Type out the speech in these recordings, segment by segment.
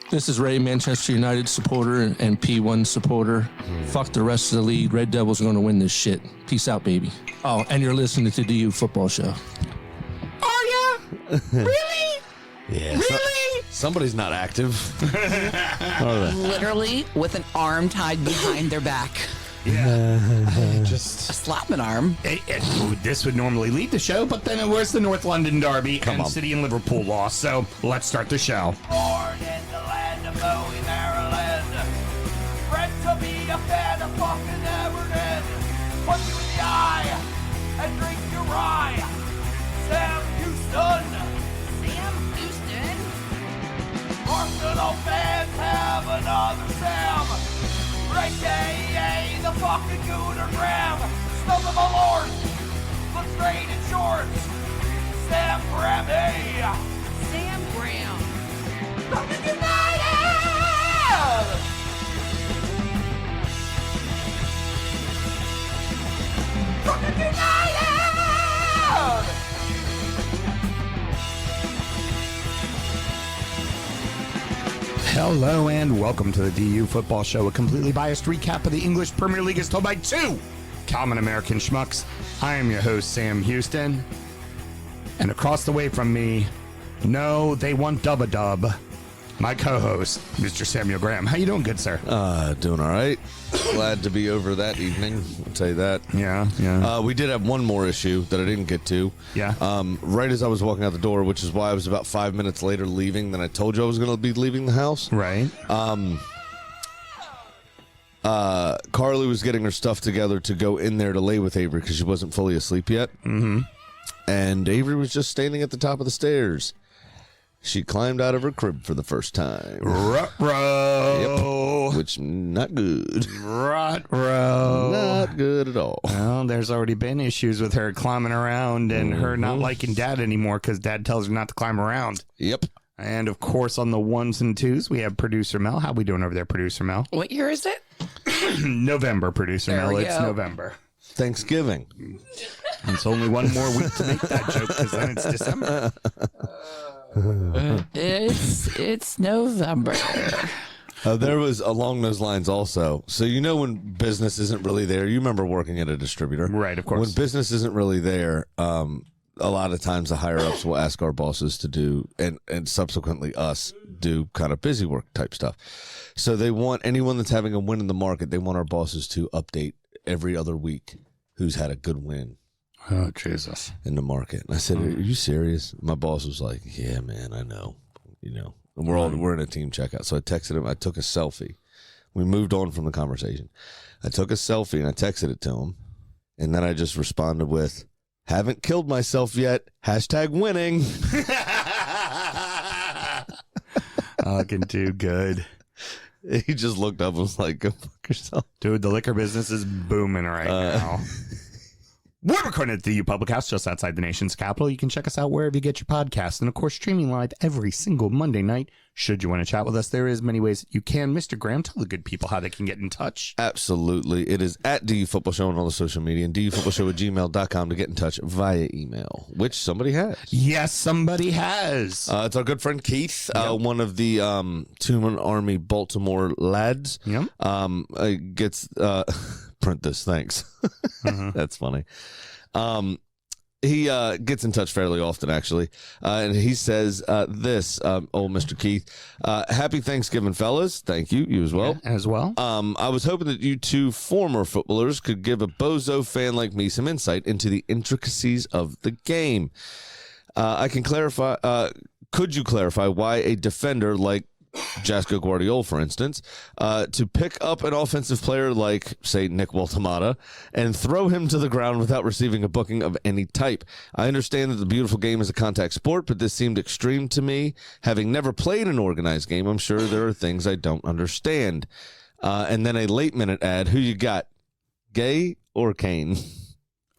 This is Ray, Manchester United supporter and P1 supporter. Fuck the rest of the league. Red Devils are going to win this shit. Peace out, baby. Oh, and you're listening to DU Football Show. Are ya? Really? Yeah. Really? Somebody's not active. Literally with an arm tied behind their back. Yeah. A slapping arm. This would normally lead the show, but then it was the North London Derby and on. City and Liverpool lost. So let's start the show. Born in the land of Bowie, Maryland. Bred to be a fan of fucking Everton. Punch you in the eye and drink your rye. Sam Houston. Sam Houston. Arsenal fans have another Sam. AKA the fucking Gooner Graham. Snub of my lord. Look straight in shorts. Sam Grammy. Sam Graham. Fucking United! Fucking United! Hello and welcome to the DU Football Show, a completely biased recap of the English Premier League as told by two common American schmucks. I am your host, Sam Houston. And across the way from me, no, they want dub-a-dub, my co-host, Mr. Samuel Graham. How you doing, good sir? Doing all right. Glad to be over that evening. I'll tell you that. Yeah. We did have one more issue that I didn't get to. Yeah. Right as I was walking out the door, which is why I was about 5 minutes later leaving than I told you I was going to be leaving the house. Right. Carly was getting her stuff together to go in there to lay with Avery because she wasn't fully asleep yet. Mm-hmm. And Avery was just standing at the top of the stairs. She climbed out of her crib for the first time. Ruh-roh. Yep. Which, not good. Ruh-roh. Not good at all. Well, there's already been issues with her climbing around and her not liking Dad anymore because Dad tells her not to climb around. Yep. And, of course, on the ones and twos, we have Producer Mel. How we doing over there, Producer Mel? What year is it? November, Producer There Mel. we It's go. November. Thanksgiving. It's only one more week to make that joke because then it's December. It's November. There was along those lines also. So you know when business isn't really there, you remember working at a distributor. Right, of course. When business isn't really there, a lot of times the higher-ups will ask our bosses to do, and subsequently us, do kind of busy work type stuff. So they want anyone that's having a win in the market, they want our bosses to update every other week who's had a good win. Oh, Jesus. In the market. And I said, are you serious? My boss was like, yeah, man, I know. You know, and we're in a team checkout. So I texted him. I took a selfie. We moved on from the conversation. I took a selfie and I texted it to him. And then I just responded with, haven't killed myself yet. # winning. Fucking too good. He just looked up and was like, go fuck yourself. Dude, the liquor business is booming right now. We're recording at the U Public House just outside the nation's capital. You can check us out wherever you get your podcasts. And, of course, streaming live every single Monday night. Should you want to chat with us, there is many ways you can. Mr. Graham, tell the good people how they can get in touch. Absolutely. It is at DU Football Show on all the social media and dufootballshow@gmail.com to get in touch via email, which somebody has. Yes, somebody has. It's our good friend Keith, one of the Two-Man Army Baltimore lads. Yep. Gets print this, thanks. That's funny. He gets in touch fairly often, actually, and he says this, old Mr. Keith, happy Thanksgiving, fellas. Thank you. You as well. Yeah, as well. I was hoping that you two former footballers could give a bozo fan like me some insight into the intricacies of the game. I can clarify. Could you clarify why a defender like Jasko Guardiola, for instance, to pick up an offensive player like, say, Nick Waltamata and throw him to the ground without receiving a booking of any type? I understand that the beautiful game is a contact sport, but this seemed extreme to me. Having never played an organized game, I'm sure there are things I don't understand. And then a late-minute ad. Who you got, Gay or Kane?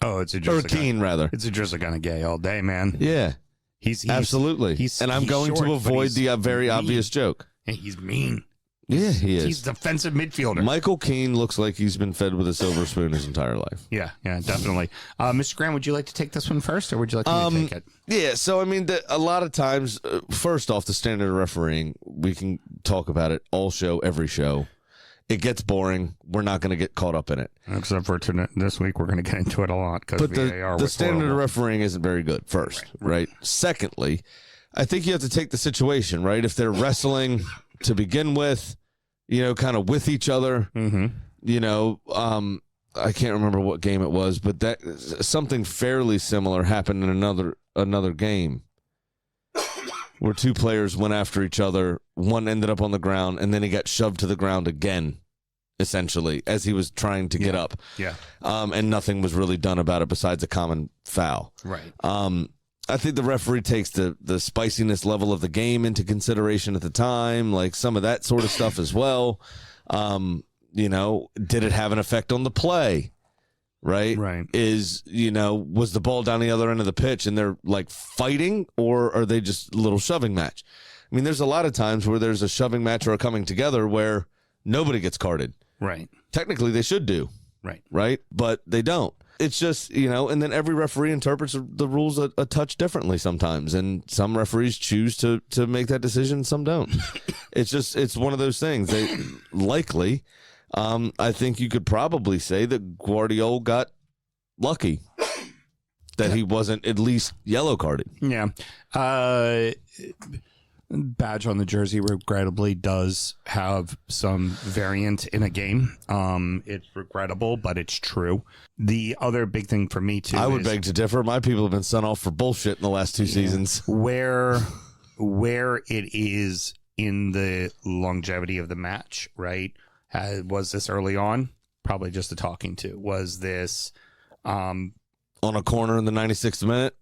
Oh, it's a Or Keane, rather. It's a drizzle kind of gay all day, man. Yeah. He's absolutely. And I'm going short, to avoid the very obvious joke. And he's mean. Yeah, he is. He's defensive midfielder. Michael Keane looks like he's been fed with a silver spoon his entire life. Yeah, definitely. Mr. Graham, would you like to take this one first, or would you like me to take it? Yeah, so I mean, a lot of times, first off, the standard of refereeing, we can talk about it all show, every show. It gets boring. We're not going to get caught up in it. Except for this week, we're going to get into it a lot because But the standard of refereeing isn't very good, first, right? Secondly, I think you have to take the situation, right? If they're wrestling to begin with, kind of with each other, I can't remember what game it was, but that something fairly similar happened in another game where two players went after each other. One ended up on the ground, and then he got shoved to the ground again, essentially, as he was trying to get up. Yeah. And nothing was really done about it besides a common foul. Right. I think the referee takes the spiciness level of the game into consideration at the time, like some of that sort of stuff as well. Did it have an effect on the play? Right. Was the ball down the other end of the pitch and they're like fighting, or are they just a little shoving match? I mean, there's a lot of times where there's a shoving match or a coming together where nobody gets carded. Right. Technically, they should do. Right. But they don't. It's just, and then every referee interprets the rules a touch differently sometimes. And some referees choose to make that decision. Some don't. It's one of those things. They likely, I think you could probably say that Guardiola got lucky that he wasn't at least yellow carded. Yeah. Badge on the jersey regrettably does have some variant in a game. It's regrettable, but it's true. The other big thing for me too, I would beg to differ. My people have been sent off for bullshit in the last two seasons. Where it is in the longevity of the match, right? Was this early on? Probably just a talking to. Was this on a corner in the 96th minute?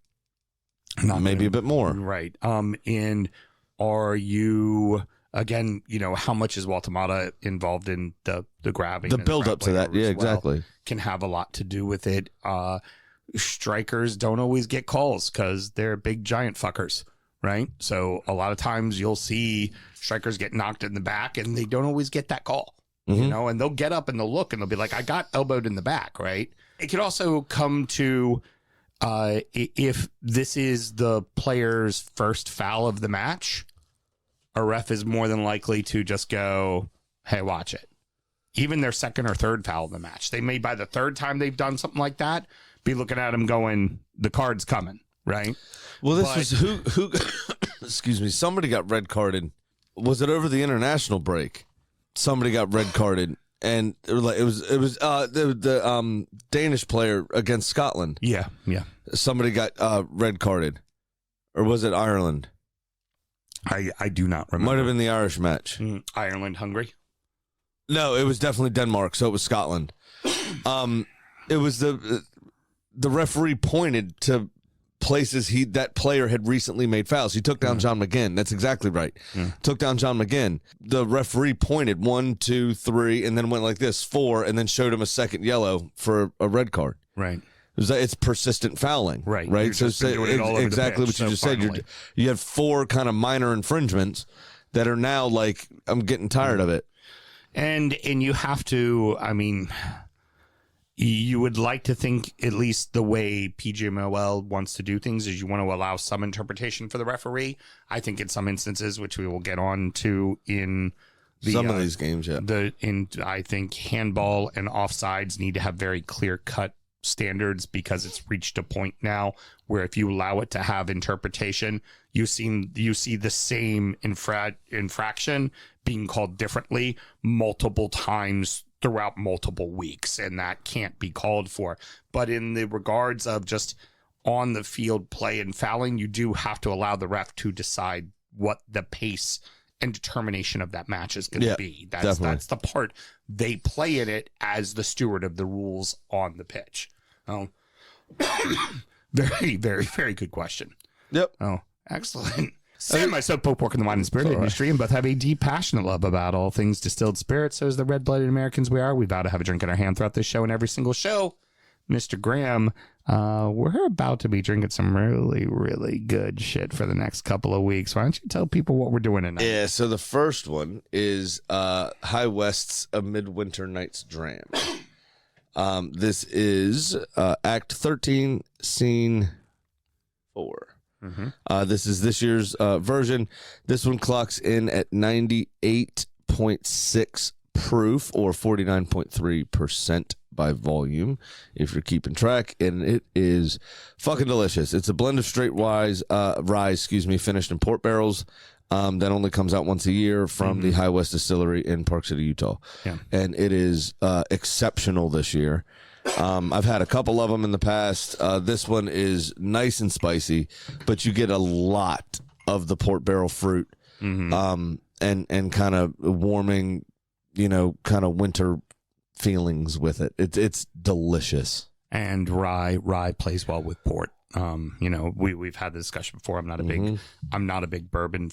Maybe a bit more. Right. And are you, again, how much is Waltemata involved in the grabbing? The build up to that. Yeah, exactly. Can have a lot to do with it. Strikers don't always get calls because they're big giant fuckers, right? So a lot of times you'll see strikers get knocked in the back and they don't always get that call, and they'll get up and they'll look and they'll be like, I got elbowed in the back, right? It could also come to if this is the player's first foul of the match, a ref is more than likely to just go, hey, watch it. Even their second or third foul of the match. They may, by the third time they've done something like that, be looking at him going, the card's coming, right? Well, this was who excuse me, somebody got red carded. Was it over the international break? Somebody got red carded. And it was the Danish player against Scotland. Yeah. Somebody got red carded, or was it Ireland? I do not remember. Might have been the Irish match. Ireland, Hungary. No, it was definitely Denmark. So it was Scotland. It was the referee pointed to places that player had recently made fouls. He took down John McGinn. That's exactly right. Took down John McGinn. The referee pointed 1, 2, 3, and then went like this 4, and then showed him a second yellow for a red card. Right. It's persistent fouling. Right. So exactly what you just said. You have 4 kind of minor infringements that are now like, I'm getting tired of it. And you have to, I mean, you would like to think at least the way PGMOL wants to do things is you want to allow some interpretation for the referee. I think in some instances, which we will get on to in some of these games, I think handball and offsides need to have very clear cut standards because it's reached a point now where if you allow it to have interpretation, you see the same infraction being called differently multiple times throughout multiple weeks, and that can't be called for. But in the regards of just on the field play and fouling, you do have to allow the ref to decide what the pace and determination of that match is going to be. That's the part they play in it as the steward of the rules on the pitch. Oh, very, very, very good question. Yep. Oh, excellent. Sam and myself both work in the wine and spirit industry and both have a deep passionate love about all things distilled spirits. So as the red-blooded Americans we are, we vow to have a drink in our hand throughout this show and every single show. Mr. Graham, we're about to be drinking some really, really good shit for the next couple of weeks. Why don't you tell people what we're doing tonight? Yeah, so the first one is High West's A Mid-Winter Night Dram. This is Act 13, Scene 4. This is this year's version. This one clocks in at 98.6 proof, or 49.3% by volume, if you're keeping track, and it is fucking delicious. It's a blend of straight rye, finished in port barrels. That only comes out once a year from the High West Distillery in Park City, Utah. Yeah. And it is exceptional this year. I've had a couple of them in the past. This one is nice and spicy, but you get a lot of the port barrel fruit, and kind of warming, kind of winter feelings with it. It's delicious. And rye plays well with port. We've had the discussion before. I'm not a big bourbon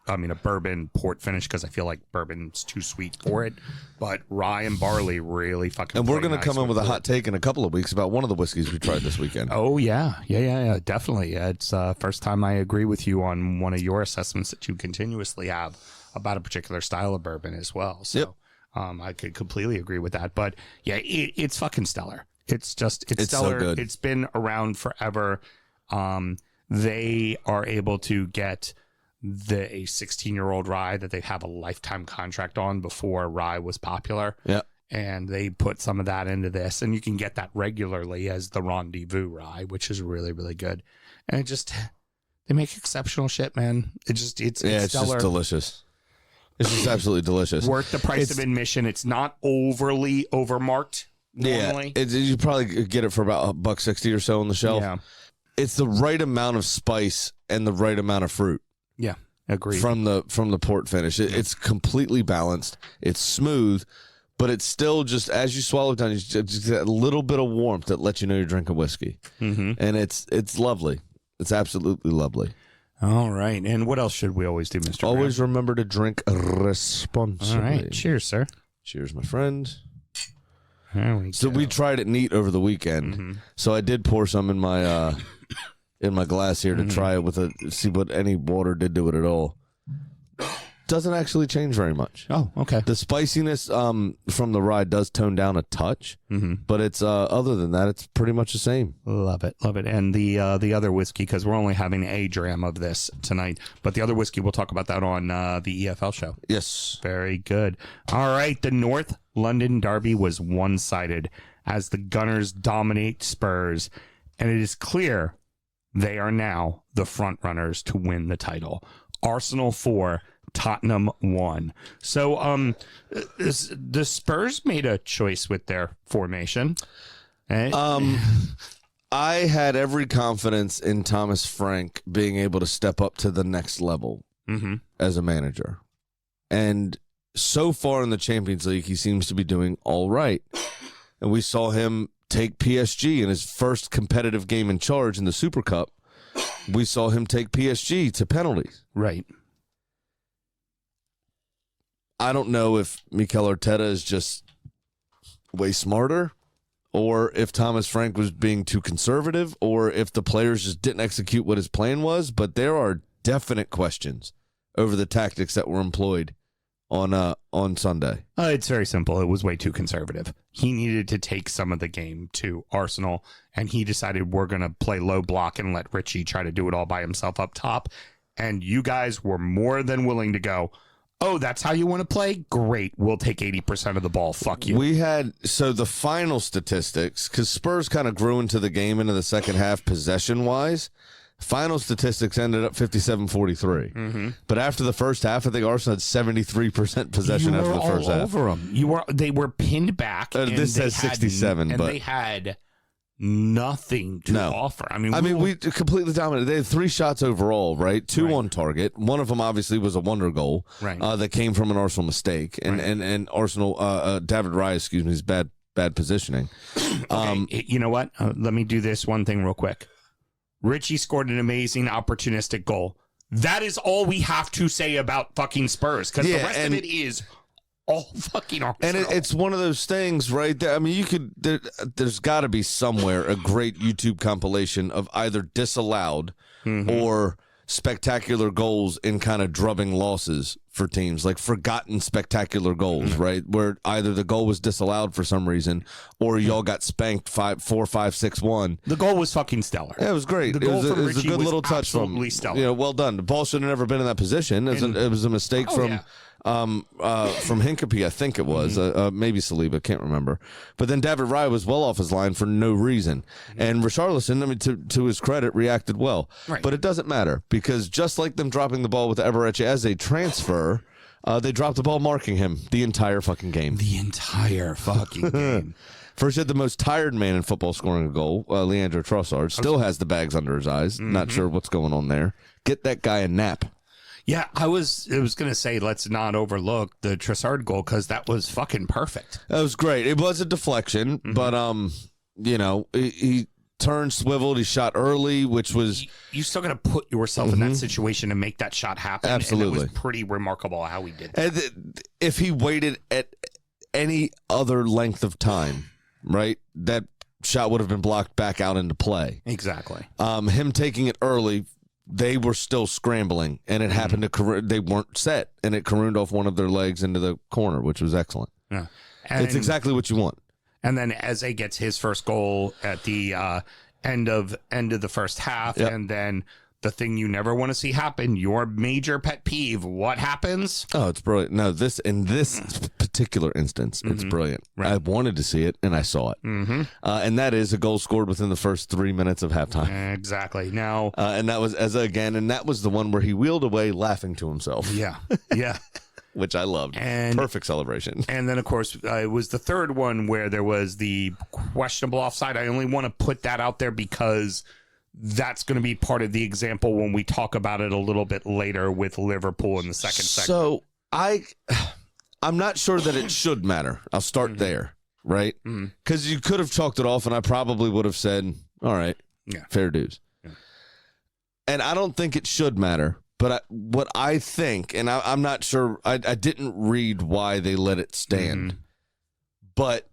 a bourbon port finish, because I feel like bourbon's too sweet for it. But rye and barley really fucking. And we're going to come in with a hot take in a couple of weeks about one of the whiskeys we tried this weekend. Oh yeah, definitely. It's first time I agree with you on one of your assessments that you continuously have about a particular style of bourbon as well. So I could completely agree with that. But yeah, it's fucking stellar. It's stellar. So good. It's been around forever. They are able to get a 16-year-old rye that they have a lifetime contract on before rye was popular. Yeah. And they put some of that into this, and you can get that regularly as the Rendezvous rye, which is really, really good. And they make exceptional shit, man. It's stellar. Just delicious. It's just absolutely delicious. Worth the price of admission. It's not overly overmarked normally. Yeah, you probably get it for about $1.60 or so on the shelf. Yeah. It's the right amount of spice and the right amount of fruit. Yeah, agreed. From the port finish. It's completely balanced. It's smooth, but it's still just, as you swallow it down, you just get a little bit of warmth that lets you know you're drinking whiskey. And it's lovely. It's absolutely lovely. All right. And what else should we always do, Mr. Always remember to drink responsibly. All right. Cheers, sir. Cheers, my friend. So we tried it neat over the weekend. So I did pour some in my glass here to try it see what any water did to it at all. Doesn't actually change very much. Oh, okay. The spiciness from the rye does tone down a touch, but it's other than that, it's pretty much the same. Love it. And the other whiskey, because we're only having a dram of this tonight, but the other whiskey, we'll talk about that on the EFL show. Yes. Very good. All right. The North London derby was one-sided as the Gunners dominate Spurs, and it is clear they are now the front runners to win the title. Arsenal 4, Tottenham 1. So the Spurs made a choice with their formation. I had every confidence in Thomas Frank being able to step up to the next level as a manager. And so far in the Champions League, he seems to be doing all right. And we saw him take PSG in his first competitive game in charge in the Super Cup. We saw him take PSG to penalties. Right. I don't know if Mikel Arteta is just way smarter, or if Thomas Frank was being too conservative, or if the players just didn't execute what his plan was, but there are definite questions over the tactics that were employed on Sunday. It's very simple. It was way too conservative. He needed to take some of the game to Arsenal, and he decided we're going to play low block and let Richie try to do it all by himself up top. And you guys were more than willing to go, oh, that's how you want to play? Great. We'll take 80% of the ball. Fuck you. We had, so the final statistics, because Spurs kind of grew into the game into the second half possession-wise. Final statistics ended up 57-43. But after the first half, I think Arsenal had 73% possession after the first half. Over them. They were pinned back. This says 67, and but they had nothing to offer. I mean, we completely dominated. They had 3 shots overall, right? 2 on target. One of them obviously was a wonder goal, right? That came from an Arsenal mistake, and Arsenal, David Raya, is bad positioning. Okay, you know what? Let me do this one thing real quick. Richie scored an amazing opportunistic goal. That is all we have to say about fucking Spurs, because the rest of it is all fucking Arsenal. And it's one of those things, right? I mean, there's got to be somewhere a great YouTube compilation of either disallowed or spectacular goals in kind of drubbing losses for teams, like forgotten spectacular goals, right? Where either the goal was disallowed for some reason or y'all got spanked 4-5-6-1. The goal was fucking stellar. Yeah, it was great. The goal it from was a Richie good was little touch from absolutely stellar. You know, well done. The ball should have never been in that position. It was a mistake from Hincapie, I think it was. Maybe Saliba, can't remember. But then David Raya was well off his line for no reason. And Richarlison, I mean, to his credit, reacted well. Right. But it doesn't matter because just like them dropping the ball with Eberechi as a transfer, they dropped the ball marking him the entire fucking game. The entire fucking game. First, you had the most tired man in football scoring a goal, Leandro Trossard. Still has the bags under his eyes. Not sure what's going on there. Get that guy a nap. Yeah, I was going to say, let's not overlook the Trossard goal because that was fucking perfect. That was great. It was a deflection, but, you know, he turned, swiveled, he shot early, which was... You still got to put yourself in that situation and make that shot happen. Absolutely. And it was pretty remarkable how he did that. And if he waited at any other length of time, right, that shot would have been blocked back out into play. Exactly. Him taking it early, they were still scrambling, and it happened to they weren't set, and it carooned off one of their legs into the corner, which was excellent. Yeah. It's exactly what you want. And then Eze gets his first goal at the end of the first half, Yep. and then the thing you never want to see happen, your major pet peeve, what happens? Oh, it's brilliant. No, in this particular instance, it's brilliant. Right. I wanted to see it, and I saw it. And that is a goal scored within the first 3 minutes of halftime. Exactly. Now, And that was Eze again, and that was the one where he wheeled away laughing to himself. yeah, yeah. Which I loved. And- Perfect celebration. And then, of course, it was the third one where there was the questionable offside. I only want to put that out there because that's going to be part of the example when we talk about it a little bit later with Liverpool in the second segment. So I'm not sure that it should matter. I'll start there, right? Because you could have chalked it off, and I probably would have said, all right, Yeah. fair dues. Yeah. And I don't think it should matter. But what I think, and I'm not sure, I didn't read why they let it stand. But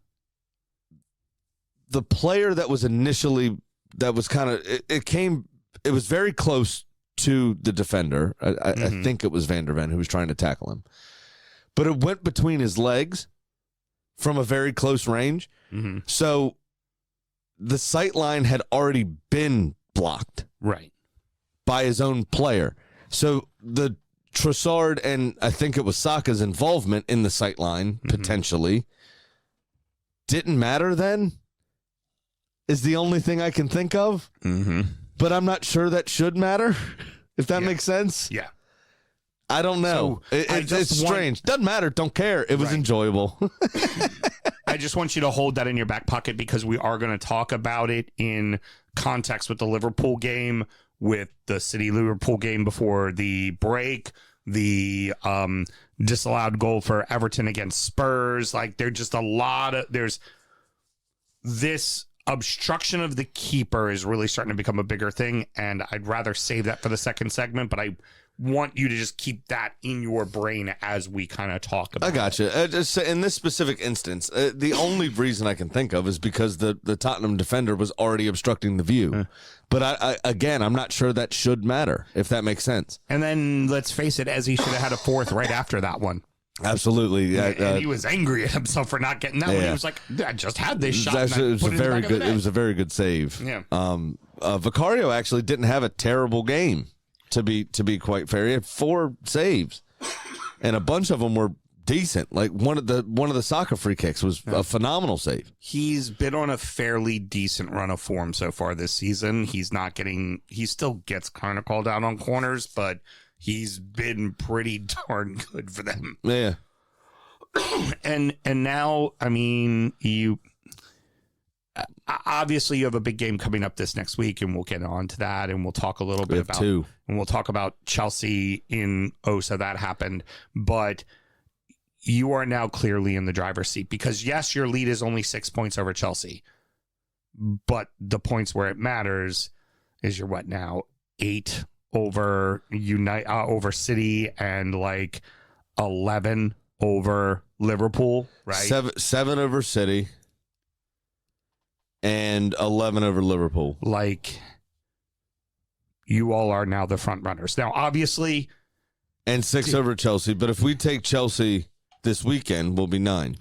the player that was initially, that was kind of, it was very close to the defender. I think it was Van der Ven who was trying to tackle him. But it went between his legs from a very close range. So the sight line had already been blocked Right. by his own player. So the Trossard and I think it was Saka's involvement in the sight line, potentially, didn't matter then, is the only thing I can think of. But I'm not sure that should matter, if that makes sense. Yeah. I don't know. So, It's strange. Doesn't matter. Don't care. It was enjoyable. I just want you to hold that in your back pocket because we are going to talk about it in context with the Liverpool game, with the City-Liverpool game before the break, the disallowed goal for Everton against Spurs. Like, there's just a lot of... There's this obstruction of the keeper is really starting to become a bigger thing, and I'd rather save that for the second segment, but I want you to just keep that in your brain as we kind of talk about I got you. In this specific instance, the only reason I can think of is because the Tottenham defender was already obstructing the view. But I'm not sure that should matter, if that makes sense. And then, let's face it, Eze should have had a fourth right after that one. Absolutely. And he was angry at himself for not getting that one. He was like, I just had this shot. It was a very good save. Yeah. Vicario actually didn't have a terrible game, to be quite fair. He had 4 saves, and a bunch of them were decent. Like one of the soccer free kicks was a phenomenal save. He's been on a fairly decent run of form so far this season. He still gets kind of called out on corners, but he's been pretty darn good for them. Yeah. And now, I mean, you obviously you have a big game coming up this next week, and we'll get on to that, and we'll talk a little bit about 2. And we'll talk about Chelsea in OSA. That happened, but you are now clearly in the driver's seat because yes, your lead is only 6 points over Chelsea, but the points where it matters is you're what now 8 over over City and like 11 over Liverpool, right? 7 over City and 11 over Liverpool. Like, you all are now the front runners. Now, obviously, And 6 over Chelsea. But if we take Chelsea this weekend, we'll be 9.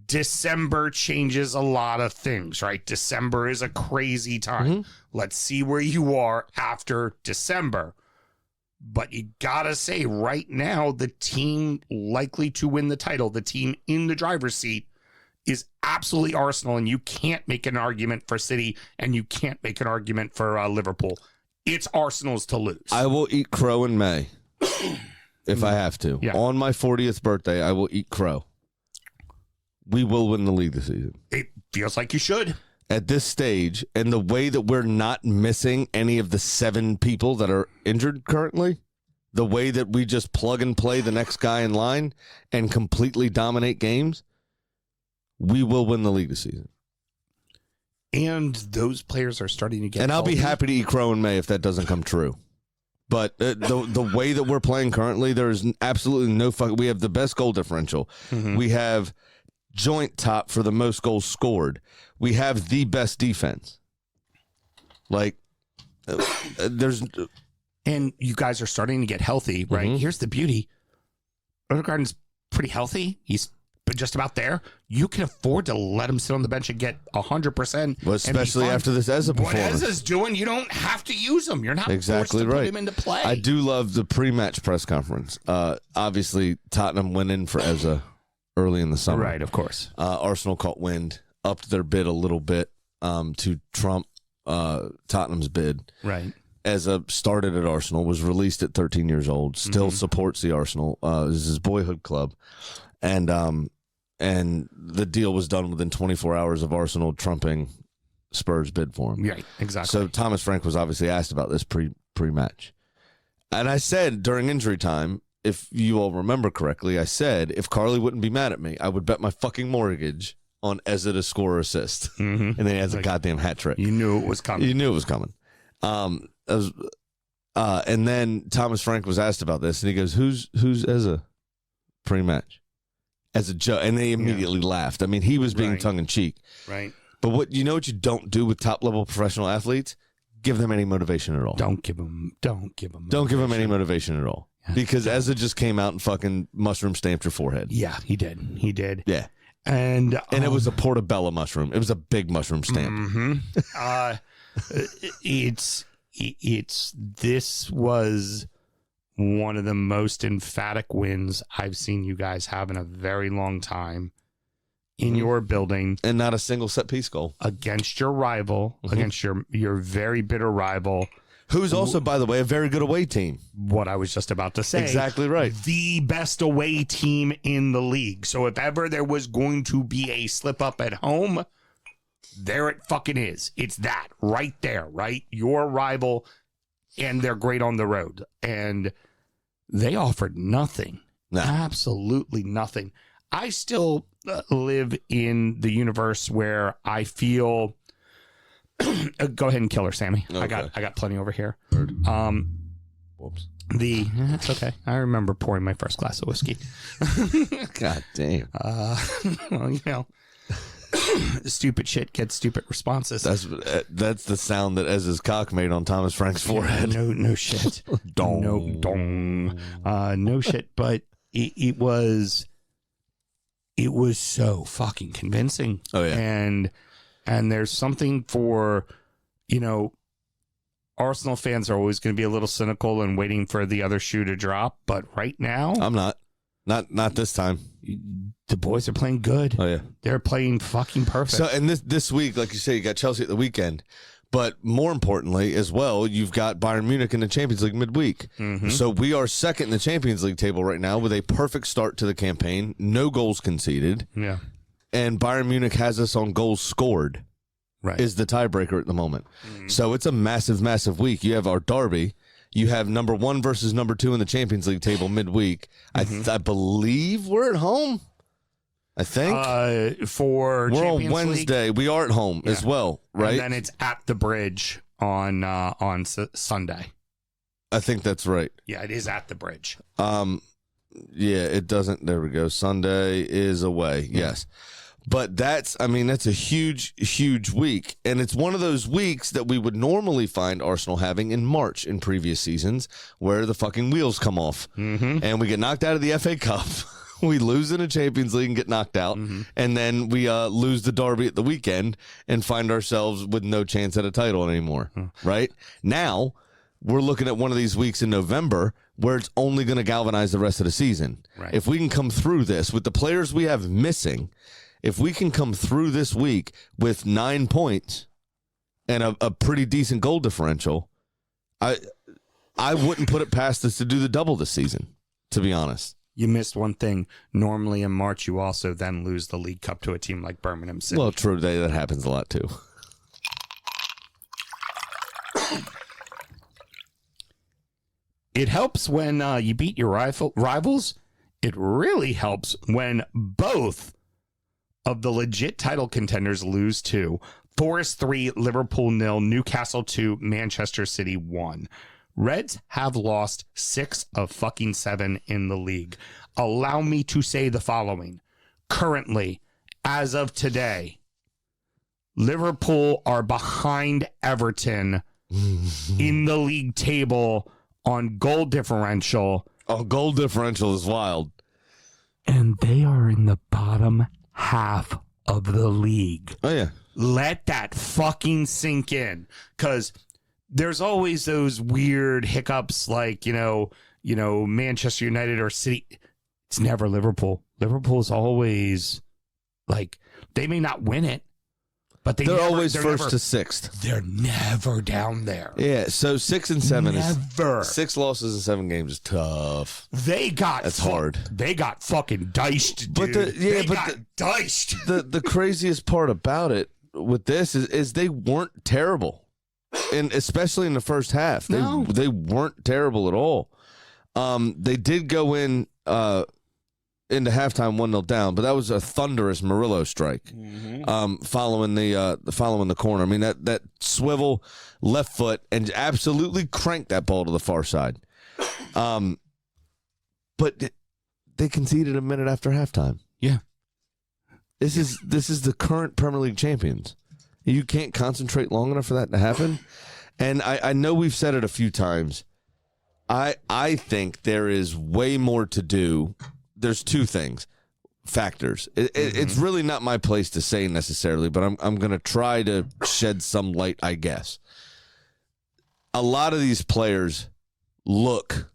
December changes a lot of things, right? December is a crazy time. Let's see where you are after December. But you gotta say, right now, the team likely to win the title, the team in the driver's seat, is absolutely Arsenal, and you can't make an argument for City, and you can't make an argument for Liverpool. It's Arsenal's to lose. I will eat crow in May if I have to. Yeah. On my 40th birthday, I will eat crow. We will win the league this season. It feels like you should. At this stage, and the way that we're not missing any of the 7 people that are injured currently, the way that we just plug and play the next guy in line and completely dominate games, we will win the league this season. And those players are starting to get And I'll be healthy. happy to eat crow in May if that doesn't come true. But the way that we're playing currently, there is absolutely no fuck. We have the best goal differential. We have joint top for the most goals scored. We have the best defense. Like, there's... And you guys are starting to get healthy, right? Here's the beauty. Odegaard's pretty healthy. He's just about there. You can afford to let him sit on the bench and get 100%. Well, especially after this Eza What performance. Eza's doing, you don't have to use him. You're not Exactly forced to right. put him into play. I do love the pre-match press conference. Obviously, Tottenham went in for Eza early in the summer. Right, of course. Arsenal caught wind, upped their bid a little bit to trump Tottenham's bid. Right. Eza started at Arsenal, was released at 13 years old, still supports the Arsenal. This is his boyhood club. And the deal was done within 24 hours of Arsenal trumping Spurs' bid for him. Right, exactly. So Thomas Frank was obviously asked about this pre-match. And I said during injury time, if you all remember correctly, I said if Carly wouldn't be mad at me, I would bet my fucking mortgage on Eza to score or assist. And then he has a goddamn hat trick. You knew it was coming. You knew it was coming. And then Thomas Frank was asked about this, and he goes, "Who's Eza pre-match?" As a joke, and they immediately laughed. I mean, he was being Right. tongue in cheek. Right. But what you know what you don't do with top level professional athletes? Give them any motivation at all. Don't give him. Don't give them any motivation at all. Because Eza just came out and fucking mushroom stamped your forehead. Yeah, he did. He did. Yeah. And it was a portobello mushroom. It was a big mushroom stamp. This was one of the most emphatic wins I've seen you guys have in a very long time in your building And not a single set piece goal. against your rival, against your very bitter rival. Who's also, by the way, a very good away team. What I was just about to say. Exactly right. The best away team in the league. So if ever there was going to be a slip up at home, there it fucking is. It's that right there, right? Your rival, and they're great on the road. And they offered nothing. No. Absolutely nothing. I still live in the universe where I feel... Go ahead and kill her, Sammy. Okay. I got plenty over here. Whoops. It's okay. I remember pouring my first glass of whiskey. God damn. Well, you know, stupid shit gets stupid responses. That's the sound that Eza's cock made on Thomas Frank's forehead. No shit. Dong. No dong. No shit. But it was so fucking convincing. Oh yeah. And there's something for, you know, Arsenal fans are always going to be a little cynical and waiting for the other shoe to drop. But right now, I'm not this time. the boys are playing good. Oh yeah. They're playing fucking perfect. So and this week, like you say, you got Chelsea at the weekend, but more importantly as well, you've got Bayern Munich in the Champions League midweek. So we are second in the Champions League table right now with a perfect start to the campaign, no goals conceded, yeah. and Bayern Munich has us on goals scored. Right. Is the tiebreaker at the moment. So it's a massive, massive week. You have our derby. You have number 1 versus number 2 in the Champions League table midweek. I believe we're at home. I think. For We're Champions on Wednesday. We are at home as well, right? And then it's at the Bridge on Sunday. I think that's right. Yeah, it is at the Bridge. Yeah, it doesn't. There we go. Sunday is away. Yes. But that's a huge, huge week. And it's one of those weeks that we would normally find Arsenal having in March in previous seasons where the fucking wheels come off. And we get knocked out of the FA Cup. We lose in a Champions League and get knocked out. And then we lose the derby at the weekend and find ourselves with no chance at a title anymore. Right? Now, we're looking at one of these weeks in November where it's only going to galvanize the rest of the season. Right. If we can come through this with the players we have missing, if we can come through this week with 9 points and a pretty decent goal differential, I wouldn't put it past us to do the double this season, to be honest. You missed one thing. Normally in March, you also then lose the League Cup to a team like Birmingham City. Well, true. That happens a lot, too. It helps when you beat your rivals. It really helps when both of the legit title contenders lose too. Forest 3, Liverpool 0, Newcastle 2, Manchester City 1. Reds have lost 6 of fucking 7 in the league. Allow me to say the following. Currently, as of today, Liverpool are behind Everton in the league table on goal differential. Oh, goal differential is wild. And they are in the bottom half of the league. Oh, yeah. Let that fucking sink in. Because there's always those weird hiccups like, Manchester United or City. It's never Liverpool. Liverpool's always like, they may not win it, but they're always first to sixth. They're never down there. Yeah, so 6 and 7 Never. is 6 losses in 7 games is tough. That's hard. They got fucking diced, dude. But they got diced. The craziest part about it with this is they weren't terrible, and especially in the first half, they weren't terrible at all. They did go in into halftime 1-0 down, but that was a thunderous Murillo strike. Following the corner. I mean, that swivel left foot and absolutely cranked that ball to the far side. But they conceded a minute after halftime. Yeah. This is the current Premier League champions. You can't concentrate long enough for that to happen. And I know we've said it a few times. I think there is way more to do. There's 2 factors. It's really not my place to say necessarily, but I'm going to try to shed some light, I guess. A lot of these players look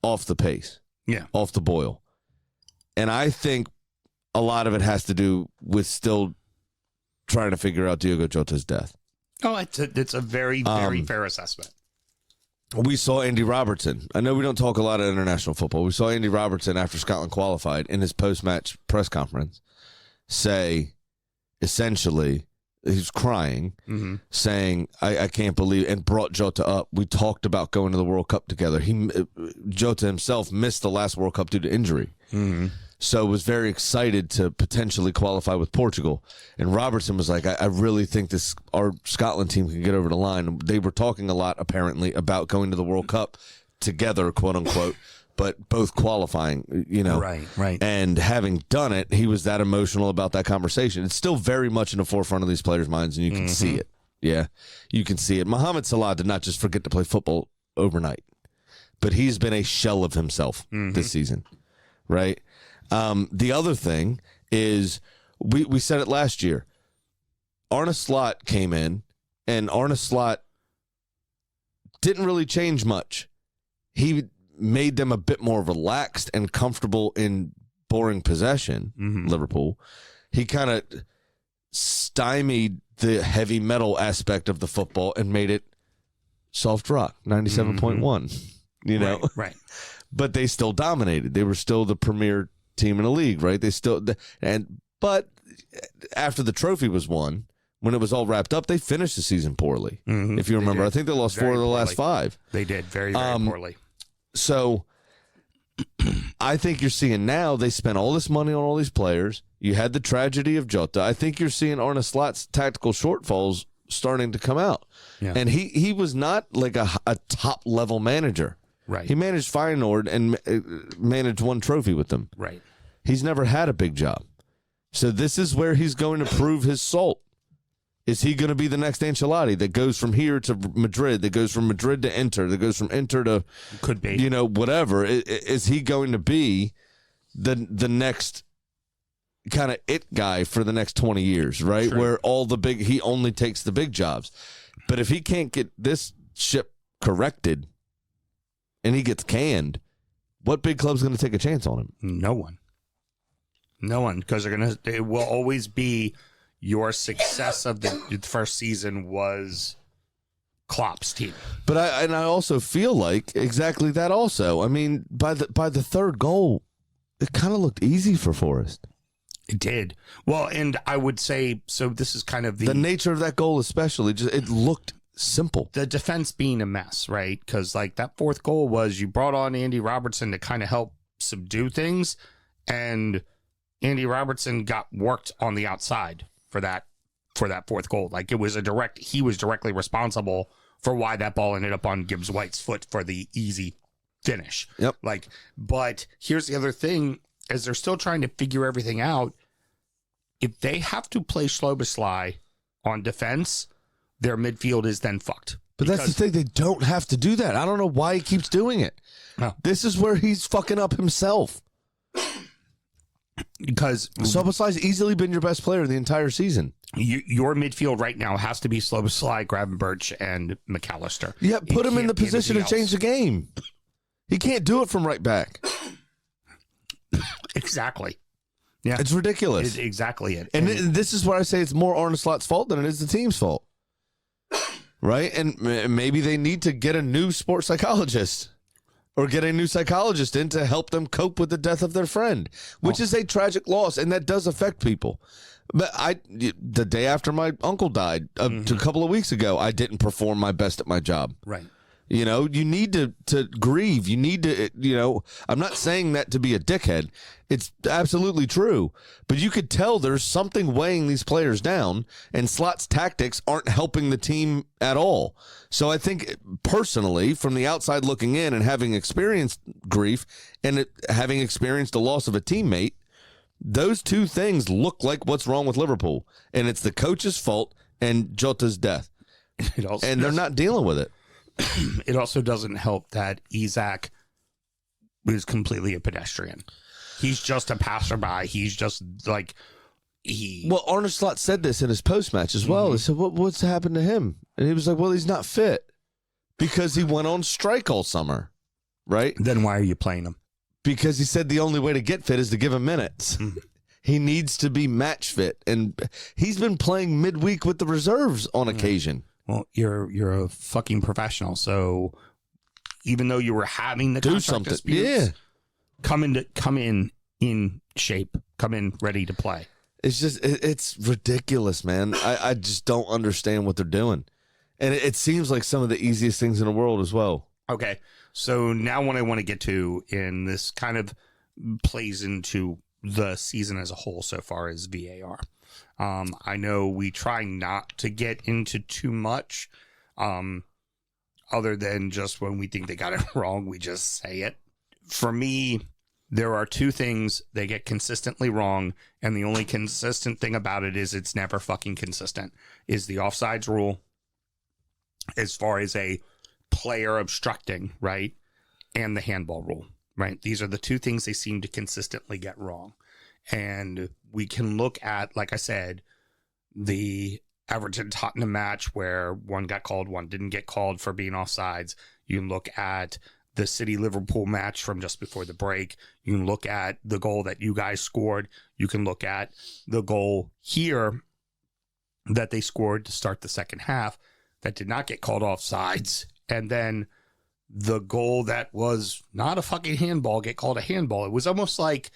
off the pace. Yeah. Off the boil. And I think a lot of it has to do with still trying to figure out Diogo Jota's death. Oh, it's a very, very fair assessment. We saw Andy Robertson. I know we don't talk a lot of international football. We saw Andy Robertson after Scotland qualified in his post-match press conference say, essentially, he was crying, saying, I can't believe, and brought Jota up. We talked about going to the World Cup together. Jota himself missed the last World Cup due to injury. So was very excited to potentially qualify with Portugal. And Robertson was like, I really think our Scotland team can get over the line. They were talking a lot, apparently, about going to the World Cup together, quote unquote, but both qualifying, Right. And having done it, he was that emotional about that conversation. It's still very much in the forefront of these players' minds, and you can see it. Yeah, you can see it. Mohamed Salah did not just forget to play football overnight, but he's been a shell of himself this season, right? The other thing is, we said it last year. Arne Slot came in, and Arne Slot didn't really change much. He made them a bit more relaxed and comfortable in boring possession, Liverpool. He kind of stymied the heavy metal aspect of the football and made it soft rock, 97.1, Right. But they still dominated. They were still the premier team in the league, right? But after the trophy was won, when it was all wrapped up, they finished the season poorly. If you remember, I think they lost 4 of the last 5. They did very, very poorly. So I think you're seeing now they spent all this money on all these players. You had the tragedy of Jota. I think you're seeing Arne Slot's tactical shortfalls starting to come out. Yeah. And he was not like a top level manager. Right. He managed Feyenoord and managed 1 trophy with them. Right. He's never had a big job. So this is where he's going to prove his salt. Is he going to be the next Ancelotti that goes from here to Madrid, that goes from Madrid to Inter, that goes from Inter to, could be, whatever? Is he going to be the next kind of it guy for the next 20 years, right? Sure. Where he only takes the big jobs. But if he can't get this ship corrected and he gets canned, what big club's going to take a chance on him? No one, because it will always be your success of the first season was Klopp's team. But I also feel like exactly that also. I mean, by the third goal, it kind of looked easy for Forest. It did. Well, and I would say, so this is kind of the nature of that goal especially, just it looked simple. The defense being a mess, right? Because like that fourth goal was you brought on Andy Robertson to kind of help subdue things, and Andy Robertson got worked on the outside for that fourth goal. Like he was directly responsible for why that ball ended up on Gibbs White's foot for the easy finish. Yep. But here's the other thing, as they're still trying to figure everything out, if they have to play Slobosly on defense, their midfield is then fucked. But that's the thing, they don't have to do that. I don't know why he keeps doing it. No. This is where he's fucking up himself. Because Slobosly's easily been your best player the entire season. Your midfield right now has to be Slobosly, Gravenberch, and McAllister. Yeah, put him in the Can't be position to anything change the game. He can't do it from right back. Exactly. Yeah, It's ridiculous. It's exactly it. And this is where I say it's more Arne Slot's fault than it is the team's fault. Right? And maybe they need to get a new sports psychologist or get a new psychologist in to help them cope with the death of their friend, which is a tragic loss, and that does affect people. But the day after my uncle died, a couple of weeks ago, I didn't perform my best at my job. Right. You know, you need to grieve. You need to, I'm not saying that to be a dickhead. It's absolutely true. But you could tell there's something weighing these players down, and Slot's tactics aren't helping the team at all. So I think personally, from the outside looking in and having experienced grief and having experienced the loss of a teammate, those two things look like what's wrong with Liverpool. And it's the coach's fault and Jota's death. And they're not dealing with it. It also doesn't help that Isak is completely a pedestrian. He's just a passerby. He's just like Well, Arne Slot said this in his post-match as well. He said, what's happened to him? And he was like, well, he's not fit because he went on strike all summer, right? Then why are you playing him? Because he said the only way to get fit is to give him minutes. He needs to be match fit. And he's been playing midweek with the reserves on occasion. Well, you're a fucking professional, so even though you were having the contract disputes, come in shape, come in ready to play. It's just it's ridiculous, man. I just don't understand what they're doing, and it seems like some of the easiest things in the world as well. Okay, so now what I want to get to, and this kind of plays into the season as a whole so far, is VAR. I know we try not to get into too much, other than just when we think they got it wrong, we just say it. For me, there are two things they get consistently wrong, and the only consistent thing about it is it's never fucking consistent, is the offsides rule as far as a player obstructing, right, and the handball rule, right? These are the two things they seem to consistently get wrong. And we can look at, like I said, the Everton-Tottenham match where one got called, one didn't get called for being offsides. You can look at the City-Liverpool match from just before the break. You can look at the goal that you guys scored. You can look at the goal here that they scored to start the second half that did not get called offsides. And then the goal that was not a fucking handball get called a handball. It was almost like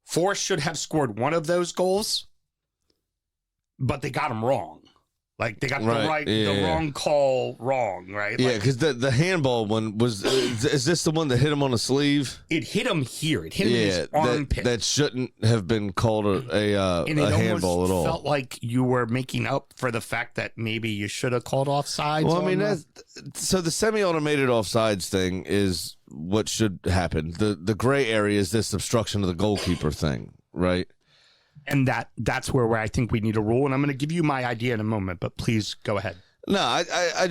Forest should have scored one of those goals, but they got them wrong. Like, they got the wrong call wrong, right? Yeah, because the handball one was, is this the one that hit him on the sleeve? It hit him here. It hit him in his armpit. That shouldn't have been called a handball at all. It felt like you were making up for the fact that maybe you should have called offsides. Well, I mean, so the semi-automated offsides thing is what should happen. The gray area is this obstruction of the goalkeeper thing, right? And that's where I think we need a rule. And I'm going to give you my idea in a moment, but please go ahead. No, I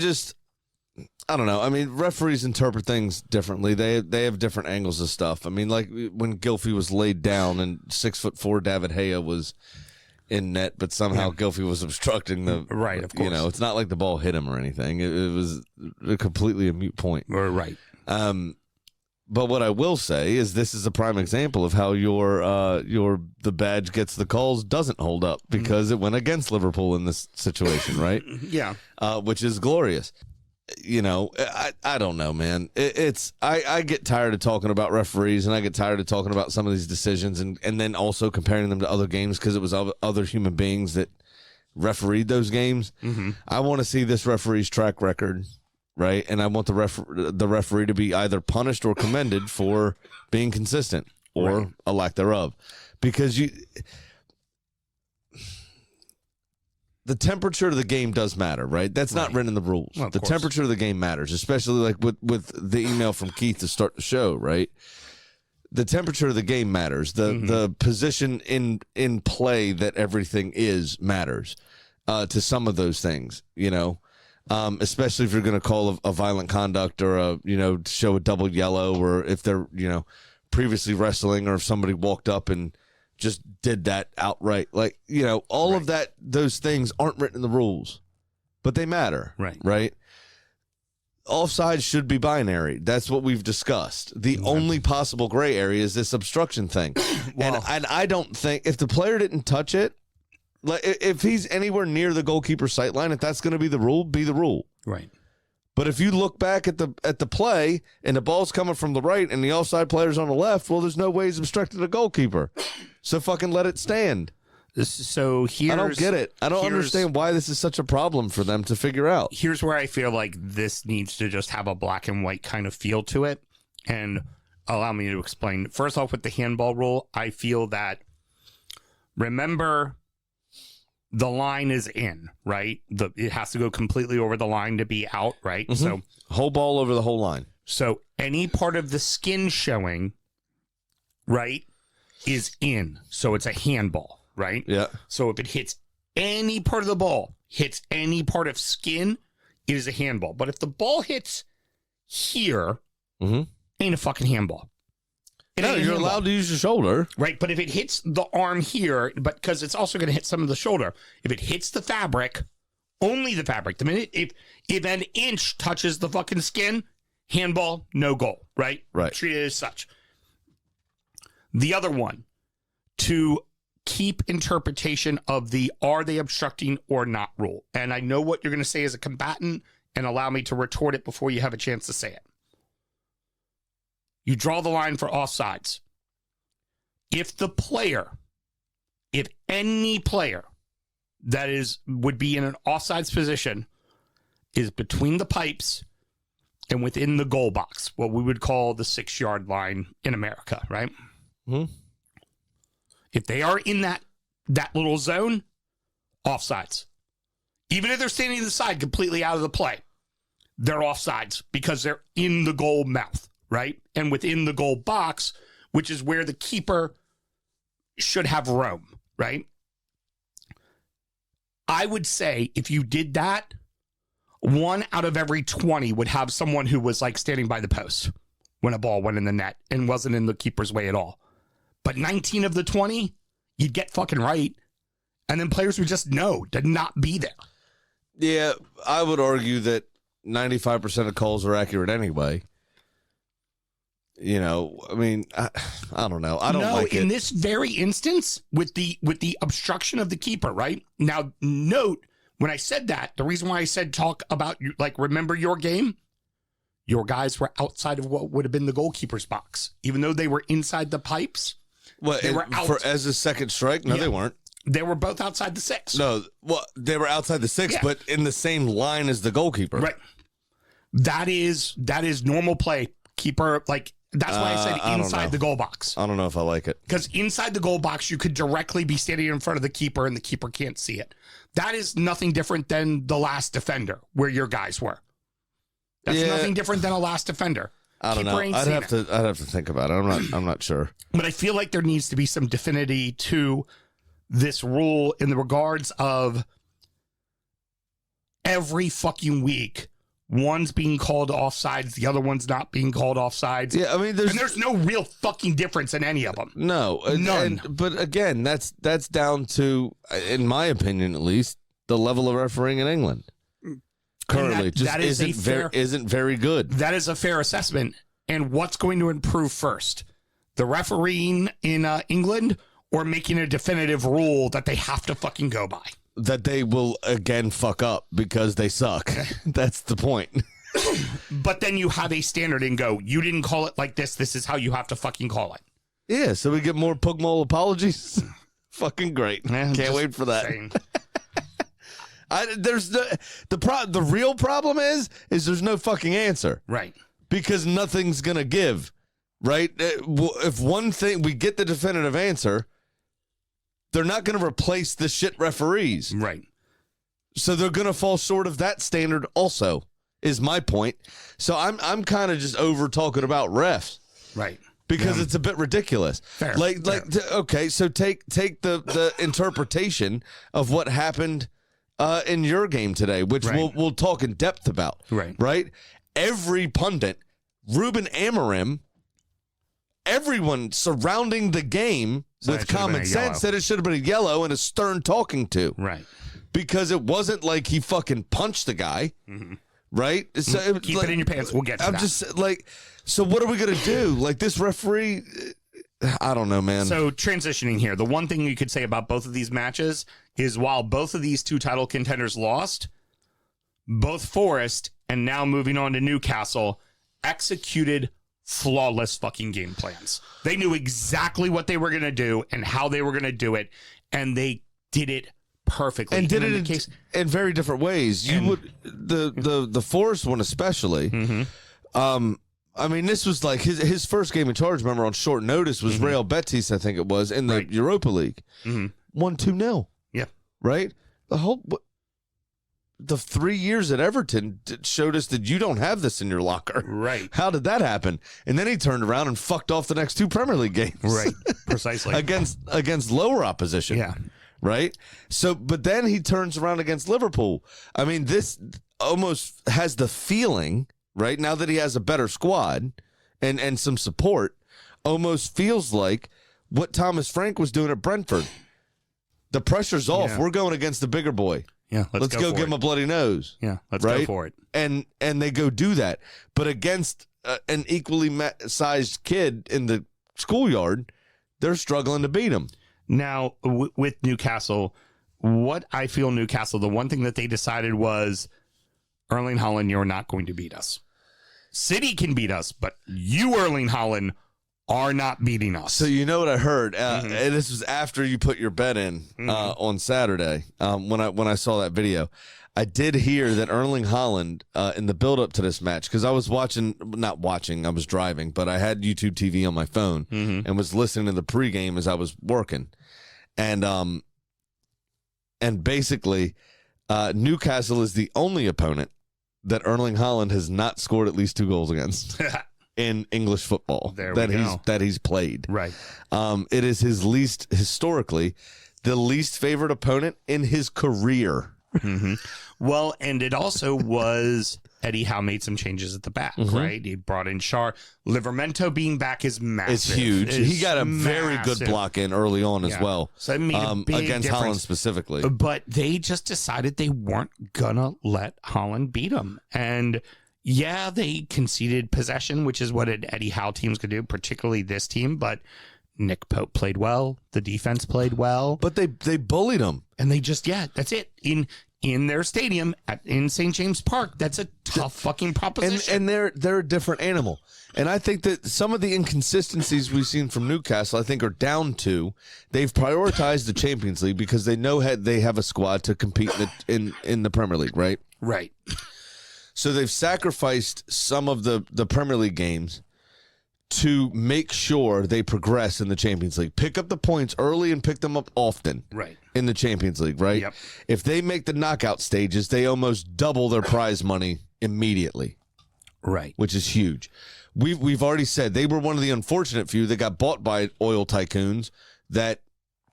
don't know. I mean, referees interpret things differently. They have different angles of stuff. I mean, like when Gylfi was laid down and 6'4" David Gea was in net, but somehow Gylfi was obstructing the right. Of course, you know, it's not like the ball hit him or anything. It was completely a moot point. Right. But what I will say is this is a prime example of how the badge gets the calls doesn't hold up because it went against Liverpool in this situation, right? Yeah. Which is glorious. You know, I don't know, man. I get tired of talking about referees and I get tired of talking about some of these decisions and then also comparing them to other games because it was other human beings that refereed those games. Mm-hmm. I want to see this referee's track record, right? And I want the referee to be either punished or commended for being consistent or a lack thereof. Because the temperature of the game does matter, right? That's not written in the rules. Well, the temperature of the game matters, especially like with the email from Keith to start the show, right? The temperature of the game matters. The position in play that everything is matters to some of those things, you know, especially if you're going to call a violent conduct or show a double yellow or if they're, previously wrestling or if somebody walked up and just did that outright. Like, all of that, those things aren't written in the rules, but they matter. Right. Offside should be binary. That's what we've discussed. The only possible gray area is this obstruction thing. And I don't think if the player didn't touch it, like if he's anywhere near the goalkeeper's sight line, if that's going to be the rule. Right. But if you look back at the play and the ball's coming from the right and the offside player's on the left, well, there's no way he's obstructing the goalkeeper. So fucking let it stand. So I don't get it. I don't understand why this is such a problem for them to figure out. Here's where I feel like this needs to just have a black and white kind of feel to it. And allow me to explain. First off, with the handball rule, I feel that, remember, the line is in, right? It has to go completely over the line to be out, right? Mm-hmm. So whole ball over the whole line. So any part of the skin showing, right, is in. So it's a handball, right? Yeah. So if it hits any part of the ball, hits any part of skin, it is a handball. But if the ball hits here, ain't a fucking handball. No, you're allowed to use your shoulder. Right, but if it hits the arm here, but because it's also going to hit some of the shoulder, if it hits the fabric, only the fabric, the minute, if an inch touches the fucking skin, handball, no goal, right? Right. Treat it as such. The other one, to keep interpretation of the are they obstructing or not rule. And I know what you're going to say as a combatant, and allow me to retort it before you have a chance to say it. You draw the line for offsides. If any player that would be in an offsides position is between the pipes and within the goal box, what we would call the 6-yard line in America, right? Mm-hmm. If they are in that little zone, offsides. Even if they're standing to the side completely out of the play, they're offsides because they're in the goal mouth. Right? And within the goal box, which is where the keeper should have room, right? I would say if you did that, 1 out of every 20 would have someone who was like standing by the post when a ball went in the net and wasn't in the keeper's way at all. But 19 of the 20, you'd get fucking right. And then players would just know to not be there. Yeah, I would argue that 95% of calls are accurate anyway. I mean, I don't know. I don't like it. In this very instance, with the obstruction of the keeper, right? Now, note, when I said that, the reason why I said talk about, like, remember your game? Your guys were outside of what would have been the goalkeeper's box. Even though they were inside the pipes, they were out. As a second strike? No, they weren't. They were both outside the 6. No, well, they were outside the 6, but in the same line as the goalkeeper. Right. That is normal play. Keeper, like... That's why I said inside the goal box. I don't know if I like it. Because inside the goal box, you could directly be standing in front of the keeper and the keeper can't see it. That is nothing different than the last defender where your guys were. That's nothing different than a last defender. I don't know. I'd have to think about it. I'm not sure. But I feel like there needs to be some definity to this rule in the regards of every fucking week, one's being called offsides, the other one's not being called offsides. Yeah, I mean, there's no real fucking difference in any of them. No, None. But again, that's down to, in my opinion at least, the level of refereeing in England currently that is isn't very good. That is a fair assessment. And what's going to improve first? The refereeing in England, or making a definitive rule that they have to fucking go by? That they will again fuck up because they suck. That's the point. But then you have a standard and go, you didn't call it like this. This is how you have to fucking call it. Yeah, so we get more Pugmole apologies. Fucking great. Can't wait for that. There's the real problem is there's no fucking answer. Right. Because nothing's going to give. Right? If one thing, we get the definitive answer, they're not going to replace the shit referees. Right. So they're going to fall short of that standard also, is my point. So I'm kind of just over talking about refs. Right. Because it's a bit ridiculous. Fair. Okay, so take the interpretation of what happened in your game today, which we'll talk in depth about. Right? Every pundit, Ruben Amorim, everyone surrounding the game with common sense said it should have been a yellow and a stern talking to. Right. Because it wasn't like he fucking punched the guy. Mm-hmm. Right? So keep it in your pants. We'll get to that. I'm just like, so what are we going to do? Like this referee, I don't know, man. So transitioning here, the one thing you could say about both of these matches is while both of these two title contenders lost, both Forest and now moving on to Newcastle executed flawless fucking game plans. They knew exactly what they were going to do and how they were going to do it, and they did it perfectly. And did it in very different ways. The Forest one especially. Mm-hmm. I mean, this was like his first game in charge, remember, on short notice was Real Betis, I think it was, in the Europa League. Mm-hmm. 1-2-0. Yeah. Right? The 3 years at Everton showed us that you don't have this in your locker. Right. How did that happen? And then he turned around and fucked off the next two Premier League games. Right. Precisely. against lower opposition. Yeah. Right? So, but then he turns around against Liverpool. I mean, this almost has the feeling, right, now that he has a better squad and some support, almost feels like what Thomas Frank was doing at Brentford. The pressure's off. Yeah. We're going against the bigger boy. Yeah, let's go give him a bloody nose. Yeah, let's go for it. And they go do that. But against an equally sized kid in the schoolyard, they're struggling to beat him. Now, with Newcastle, what I feel Newcastle, the one thing that they decided was, Erling Haaland, you're not going to beat us. City can beat us, but you, Erling Haaland, are not beating us. So you know what I heard? And this was after you put your bet in on Saturday. When I saw that video, I did hear that Erling Haaland in the build up to this match, because I was I was driving, but I had YouTube TV on my phone and was listening to the pregame as I was working, and basically Newcastle is the only opponent that Erling Haaland has not scored at least 2 goals against. In English football that he's played. Right. It is his historically, the least favorite opponent in his career. Mm-hmm. Well, and it also was Eddie Howe made some changes at the back, right? He brought in Shar. Livermento being back is massive. It's huge. He got a very good block in early on as well. So it made a big against difference. Haaland specifically. But they just decided they weren't gonna let Haaland beat him. And yeah, they conceded possession, which is what an Eddie Howe teams could do, particularly this team. But Nick Pope played well. The defense played well. But they bullied him. And they just, that's it. In their stadium in St. James Park, that's a tough fucking proposition. And they're a different animal. And I think that some of the inconsistencies we've seen from Newcastle, I think, are down to they've prioritized the Champions League because they know they have a squad to compete in the Premier League, right? Right. So they've sacrificed some of the Premier League games to make sure they progress in the Champions League. Pick up the points early and pick them up often. Right. In the Champions League, right? Yep. If they make the knockout stages, they almost double their prize money immediately. Right. Which is huge. We've already said they were one of the unfortunate few that got bought by oil tycoons that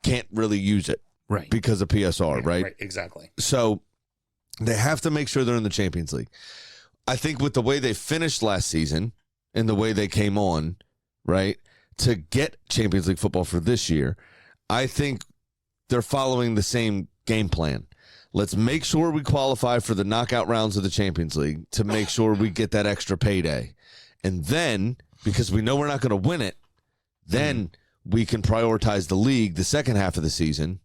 can't really use it Right. because of PSR, right? Right, exactly. So they have to make sure they're in the Champions League. I think with the way they finished last season and the way they came on, right, to get Champions League football for this year, I think they're following the same game plan. Let's make sure we qualify for the knockout rounds of the Champions League to make sure we get that extra payday. And then, because we know we're not going to win it, then we can prioritize the league the second half of the season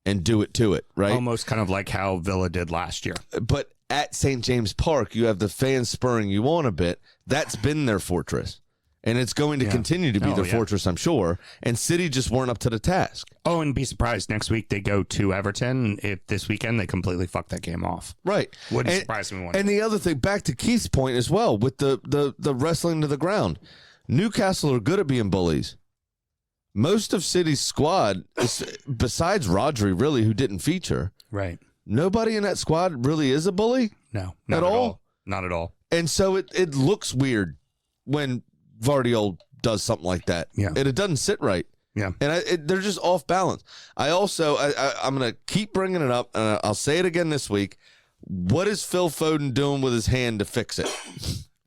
and do it to it, right? Almost kind of like how Villa did last year. But at St. James Park, you have the fans spurring you on a bit. That's been their fortress. And it's going to continue to be their fortress, I'm sure. And City just weren't up to the task. Oh, and be surprised next week they go to Everton. If this weekend they completely fuck that game off. Right. Wouldn't surprise me one. And the other thing, back to Keith's point as well, with the wrestling to the ground. Newcastle are good at being bullies. Most of City's squad, besides Rodri, really, who didn't feature, Right. nobody in that squad really is a bully. No, not At all? Not at all. And so it looks weird when Vardiol does something like that. Yeah. And it doesn't sit right. Yeah. And they're just off balance. I'm going to keep bringing it up, and I'll say it again this week. What is Phil Foden doing with his hand to fix it?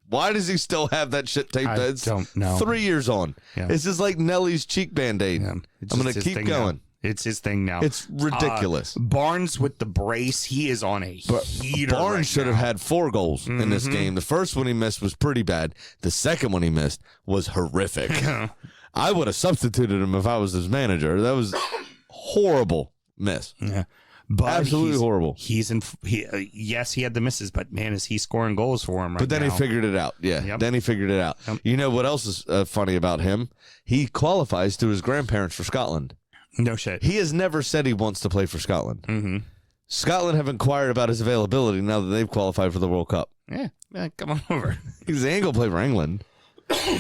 Why does he still have that shit taped? I don't know. 3 years on. Yeah. It's just like Nelly's cheek Band-Aid. Yeah. I'm It's going just to his keep thing going. now. It's his thing now. It's ridiculous. Barnes with the brace, he is on a heater. Barnes right should now. have had 4 goals in this game. The first one he missed was pretty bad. The second one he missed was horrific. I would have substituted him if I was his manager. That was horrible miss. Yeah. But Absolutely horrible. Yes, he had the misses, but man, is he scoring goals for him right But then now. he figured it out. Yeah. Yep. Then he figured it out. Yep. You know what else is funny about him? He qualifies through his grandparents for Scotland. No shit. He has never said he wants to play for Scotland. Mm-hmm. Scotland have inquired about his availability now that they've qualified for the World Cup. Yeah, come on over. He ain't going to play for England.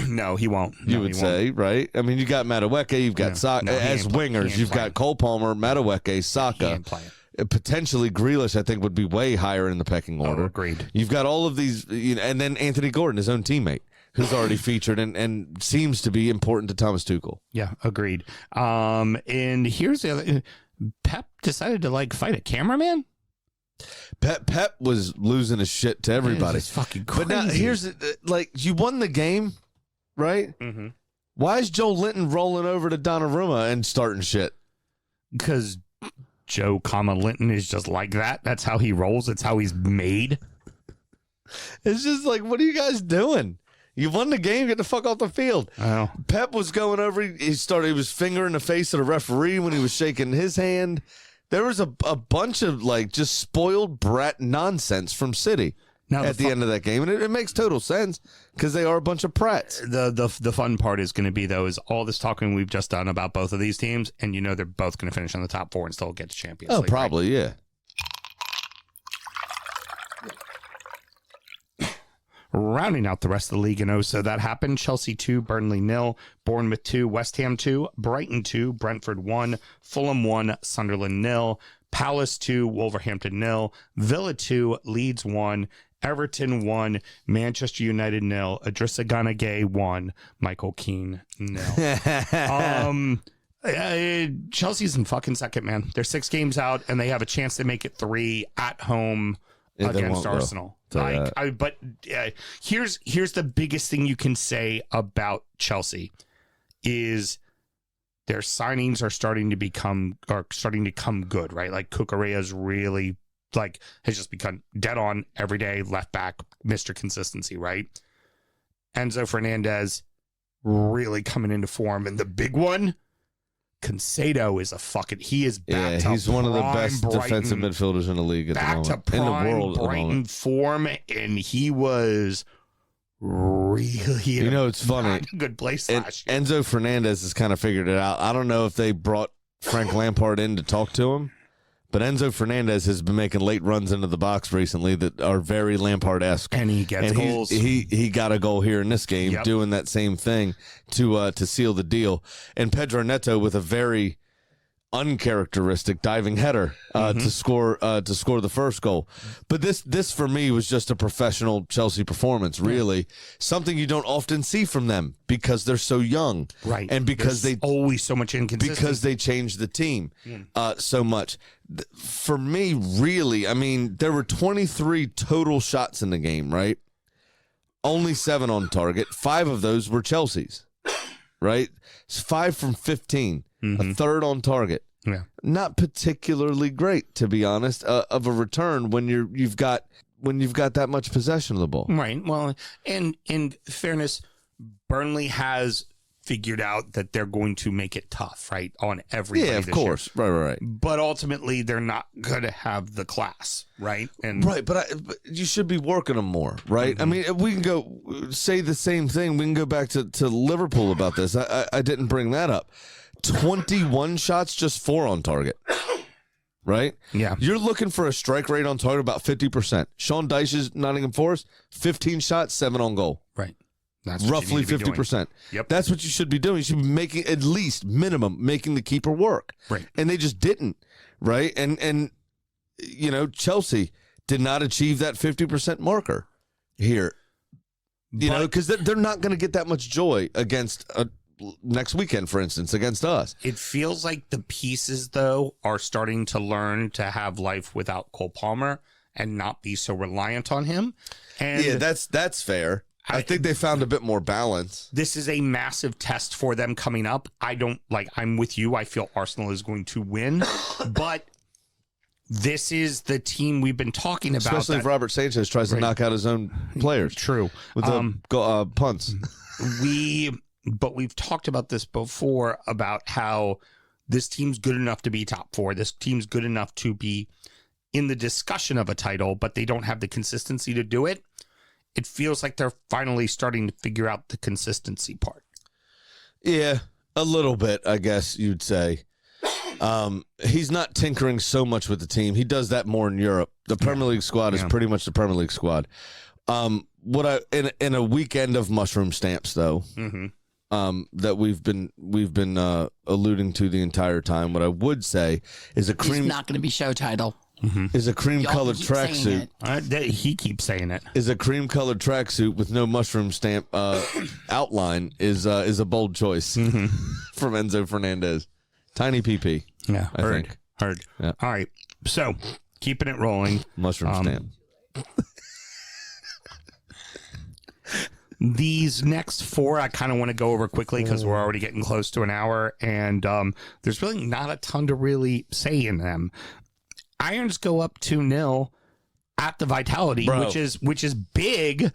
No, he won't. You would say, right? I mean, you got Madueke, you've got Saka. No, he As ain't play- he wingers, ain't you've playing. got Cole Palmer, Madueke, He Saka. ain't playing. Potentially Grealish, I think, would be way higher in the pecking order. Agreed. You've got all of these, and then Anthony Gordon, his own teammate, who's already featured and seems to be important to Thomas Tuchel. Yeah, agreed. And here's the other. Pep decided to fight a cameraman. Pep was losing his shit to everybody. It's fucking crazy. But now here's you won the game, right? Mm-hmm. Why is Joe Linton rolling over to Donnarumma and starting shit? Because Joe, Linton is just like that. That's how he rolls. It's how he's made. It's just like, what are you guys doing? You won the game. Get the fuck off the field. Oh, Pep was going over. He was fingering the face of the referee when he was shaking his hand. There was a bunch of just spoiled brat nonsense from City now at the end of that game, and it makes total sense because they are a bunch of prats. the fun part is going to be though is all this talking we've just done about both of these teams, and they're both going to finish on the top 4 and still get to Champions League. Probably, yeah. Rounding out the rest of the league, so that happened. Chelsea 2, Burnley 0, Bournemouth 2, West Ham 2, Brighton 2, Brentford 1, Fulham 1, Sunderland 0, Palace 2, Wolverhampton 0, Villa 2, Leeds 1, Everton 1, Manchester United 0, Idrissa Gana Gueye 1, Michael Keane 0. Chelsea's in fucking second, man. They're 6 games out, and they have a chance to make it 3 at home Yeah, they against won't, though. Arsenal. Tell you that. Here's the biggest thing you can say about Chelsea is their signings are starting to come good, right? Like Cucurella's really has just become dead on every day left back, Mr. Consistency, right? Enzo Fernandez really coming into form, and the big one, Concedo is he is back to he's one of the prime best Brighton, defensive midfielders in the league at the back to moment. prime In the world at the Brighton moment. form, and he was really in It's funny. a good place And last year. Enzo Fernandez has kind of figured it out. I don't know if they brought Frank Lampard in to talk to him, but Enzo Fernandez has been making late runs into the box recently that are very Lampard-esque. And he gets And goals. he got a goal here in this game, Yep. doing that same thing to seal the deal. And Pedro Neto with a very uncharacteristic diving header to score the first goal. But this for me was just a professional Chelsea performance, really. Something you don't often see from them because they're so young. Right. And because There's always so much inconsistency. because they changed the team so much. For me, really, I mean, there were 23 total shots in the game, right? Only 7 on target. 5 of those were Chelsea's, right? It's 5 from 15. A third on target. Yeah. Not particularly great, to be honest, of a return when you've got that much possession of the ball. Right. Well, and in fairness, Burnley has figured out that they're going to make it tough, right, on everybody. Yeah, of this course. year. Right. But ultimately, they're not going to have the class, right? And Right, but you should be working them more, right? I mean, we can go say the same thing. We can go back to Liverpool about this. I didn't bring that up. 21 shots, just 4 on target. Right? Yeah. You're looking for a strike rate on target about 50%. Sean Dyche's Nottingham Forest, 15 shots, 7 on goal. right. That's what you Roughly need to be doing. 50%. Yep. That's what you should be doing. You should be making at least minimum making the keeper work. Right. And they just didn't. Right? And you know, Chelsea did not achieve that 50% marker here. You know, because they're not going to get that much joy against next weekend, for instance, against us. It feels like the pieces, though, are starting to learn to have life without Cole Palmer and not be so reliant on him. And Yeah, that's fair. I think they found a bit more balance. this is a massive test for them coming up. I'm with you. I feel Arsenal is going to win, but this is the team we've been talking about. Especially if Robert Sanchez tries to knock out his own players. True. With the punts. But we've talked about this before about how this team's good enough to be top 4. This team's good enough to be in the discussion of a title, but they don't have the consistency to do it. It feels like they're finally starting to figure out the consistency part. Yeah, a little bit, I guess you'd say. He's not tinkering so much with the team. He does that more in Europe. The Premier League squad is pretty much the Premier League squad. In a weekend of mushroom stamps, though, that we've been alluding to the entire time, what I would say is a He's cream not going to be show title. is a cream colored Y'all keep saying tracksuit. it. He keeps saying it. Is a cream colored tracksuit with no mushroom stamp outline is a bold choice from Enzo Fernandez. Tiny PP. Yeah, I think. Heard. Yeah. All right. So, keeping it rolling. Mushroom stamp. These next 4, I kind of want to go over quickly because we're already getting close to an hour, and there's really not a ton to really say in them. Irons go up 2-0 at the Vitality, Bro. which is big,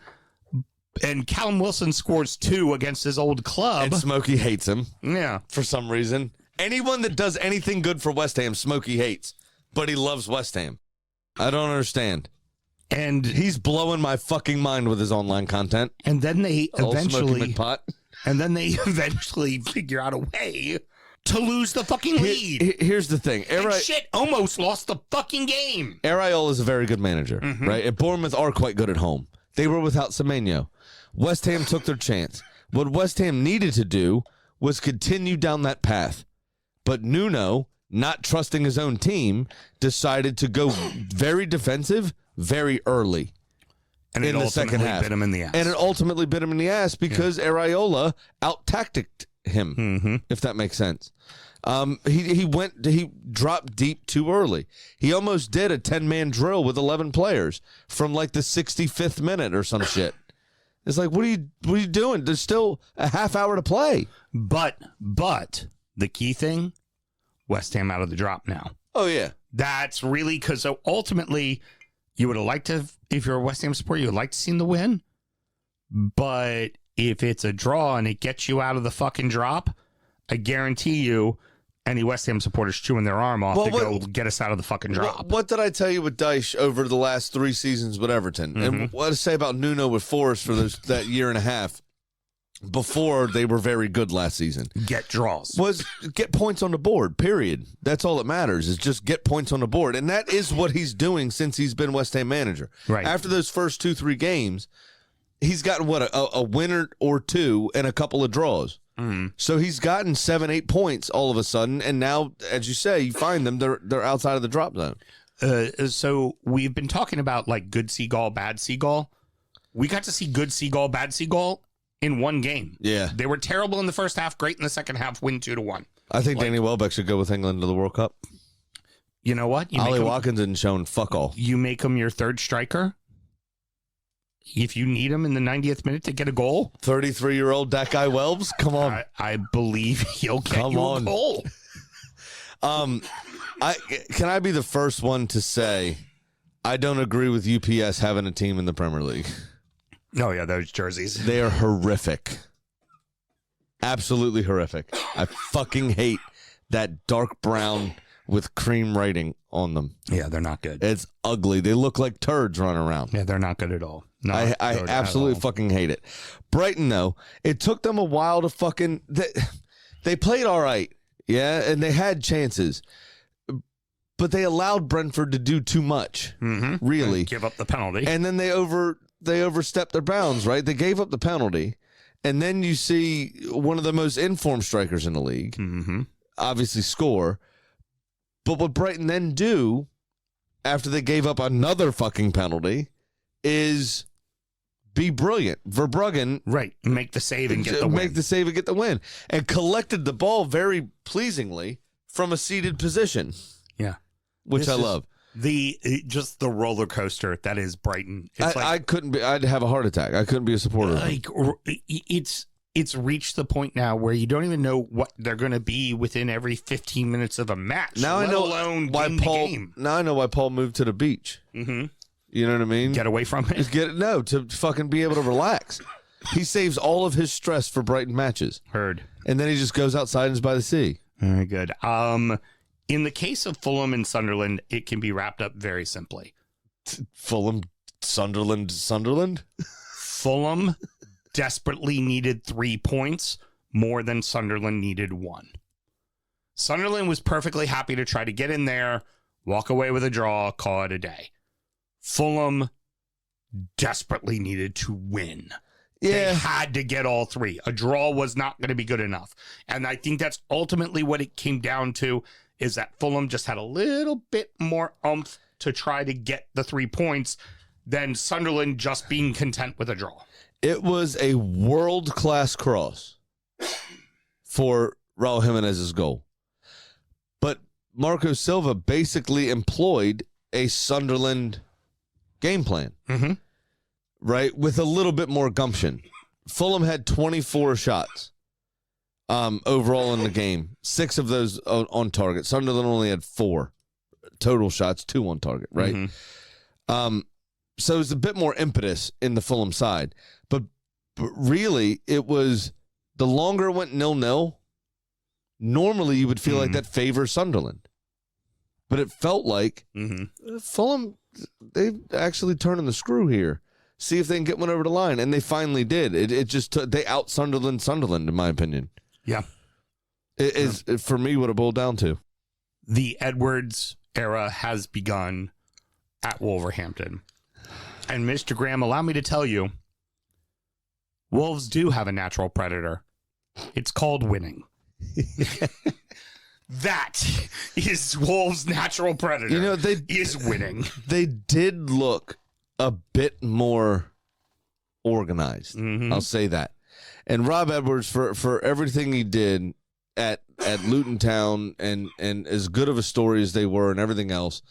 and Callum Wilson scores 2 against his old club. And Smokey hates him Yeah. for some reason. Anyone that does anything good for West Ham, Smokey hates. But he loves West Ham. I don't understand. And He's blowing my fucking mind with his online content. and then they Old eventually Smokey McPot. and then they eventually figure out a way to lose the fucking lead. Here's the thing. And shit, almost lost the fucking game. Ariola is a very good manager, right? And Bournemouth are quite good at home. They were without Semenyo. West Ham took their chance. What West Ham needed to do was continue down that path. But Nuno, not trusting his own team, decided to go very defensive very early. And in it the second ultimately half. bit him in the ass. And it ultimately bit him in the ass because Ariola out-tacticked him, if that makes sense. He dropped deep too early. He almost did a 10-man drill with 11 players from like the 65th minute or some shit. It's like, what are you doing? There's still a half hour to play. But the key thing, West Ham out of the drop now. Oh, yeah. That's really because ultimately you would have liked to, if you're a West Ham supporter, you would like to see the win. But if it's a draw and it gets you out of the fucking drop, I guarantee you any West Ham supporters chewing their arm off to go get us out of the fucking drop. What did I tell you with Dyche over the last 3 seasons with Everton? And what to say about Nuno with Forest for that year and a half before they were very good last season? Get draws. Was get points on the board, period. That's all that matters, is just get points on the board. And that is what he's doing since he's been West Ham manager. Right. After those first 2-3 games, he's gotten, a winner or 2 and a couple of draws. So he's gotten 7-8 points all of a sudden, and now, as you say, you find them, they're outside of the drop zone. So we've been talking about like good Seagull, bad Seagull. We got to see good Seagull, bad Seagull in one game. Yeah. They were terrible in the first half, great in the second half, win 2-1. I think Danny Welbeck should go with England to the World Cup. You know what? Ollie Watkins isn't showing fuck all. You make him your third striker. If you need him in the 90th minute to get a goal, 33-year-old that guy Welbs, come on. I believe he'll get a goal. Can I be the first one to say I don't agree with UPS having a team in the Premier League? Oh yeah, those jerseys. They are horrific. Absolutely horrific. I fucking hate that dark brown with cream writing on them. Yeah, they're not good. It's ugly. They look like turds running around. Yeah, they're not good at all. I absolutely fucking hate it. Brighton, though, it took them a while to fucking... They played all right, yeah, and they had chances. But they allowed Brentford to do too much, really. And give up the penalty. And then they overstepped their bounds, right? They gave up the penalty. And then you see one of the most informed strikers in the league, obviously score. But what Brighton then do, after they gave up another fucking penalty, is be brilliant. Verbruggen. Right. Make the save and get the win. Make the save and get the win. And collected the ball very pleasingly from a seated position. Yeah. Which I love. Just the roller coaster that is Brighton. It's I couldn't be. I'd have a heart attack. I couldn't be a supporter. It's reached the point now where you don't even know what they're going to be within every 15 minutes of a match. Now I know why Paul. Now I know why Paul moved to the beach. Mm-hmm. You know what I mean? Get away from it. To fucking be able to relax. He saves all of his stress for Brighton matches. Heard. And then he just goes outside and is by the sea. Very good. In the case of Fulham and Sunderland, it can be wrapped up very simply. Fulham, Sunderland. Fulham desperately needed 3 points more than Sunderland needed 1. Sunderland was perfectly happy to try to get in there, walk away with a draw, call it a day. Fulham desperately needed to win. Yeah. They had to get all 3. A draw was not going to be good enough. And I think that's ultimately what it came down to, is that Fulham just had a little bit more oomph to try to get the 3 points than Sunderland just being content with a draw. It was a world-class cross for Raul Jimenez's goal. But Marco Silva basically employed a Sunderland game plan, right? With a little bit more gumption. Fulham had 24 shots overall in the game. 6 of those on target. Sunderland only had 4 total shots, 2 on target, right? So it was a bit more impetus in the Fulham side. But really, it was the longer it went 0-0, normally you would feel like that favors Sunderland. But it felt like Fulham, they actually turning the screw here. See if they can get one over the line. And they finally did. It just they out Sunderland, in my opinion. Yeah. It is, for me, what it boiled down to. The Edwards era has begun at Wolverhampton. And Mr. Graham, allow me to tell you, Wolves do have a natural predator. It's called winning. That is Wolves' natural predator. You know, is winning. They did look a bit more organized. I'll say that. And Rob Edwards, for everything he did at Luton Town and as good of a story as they were and everything else,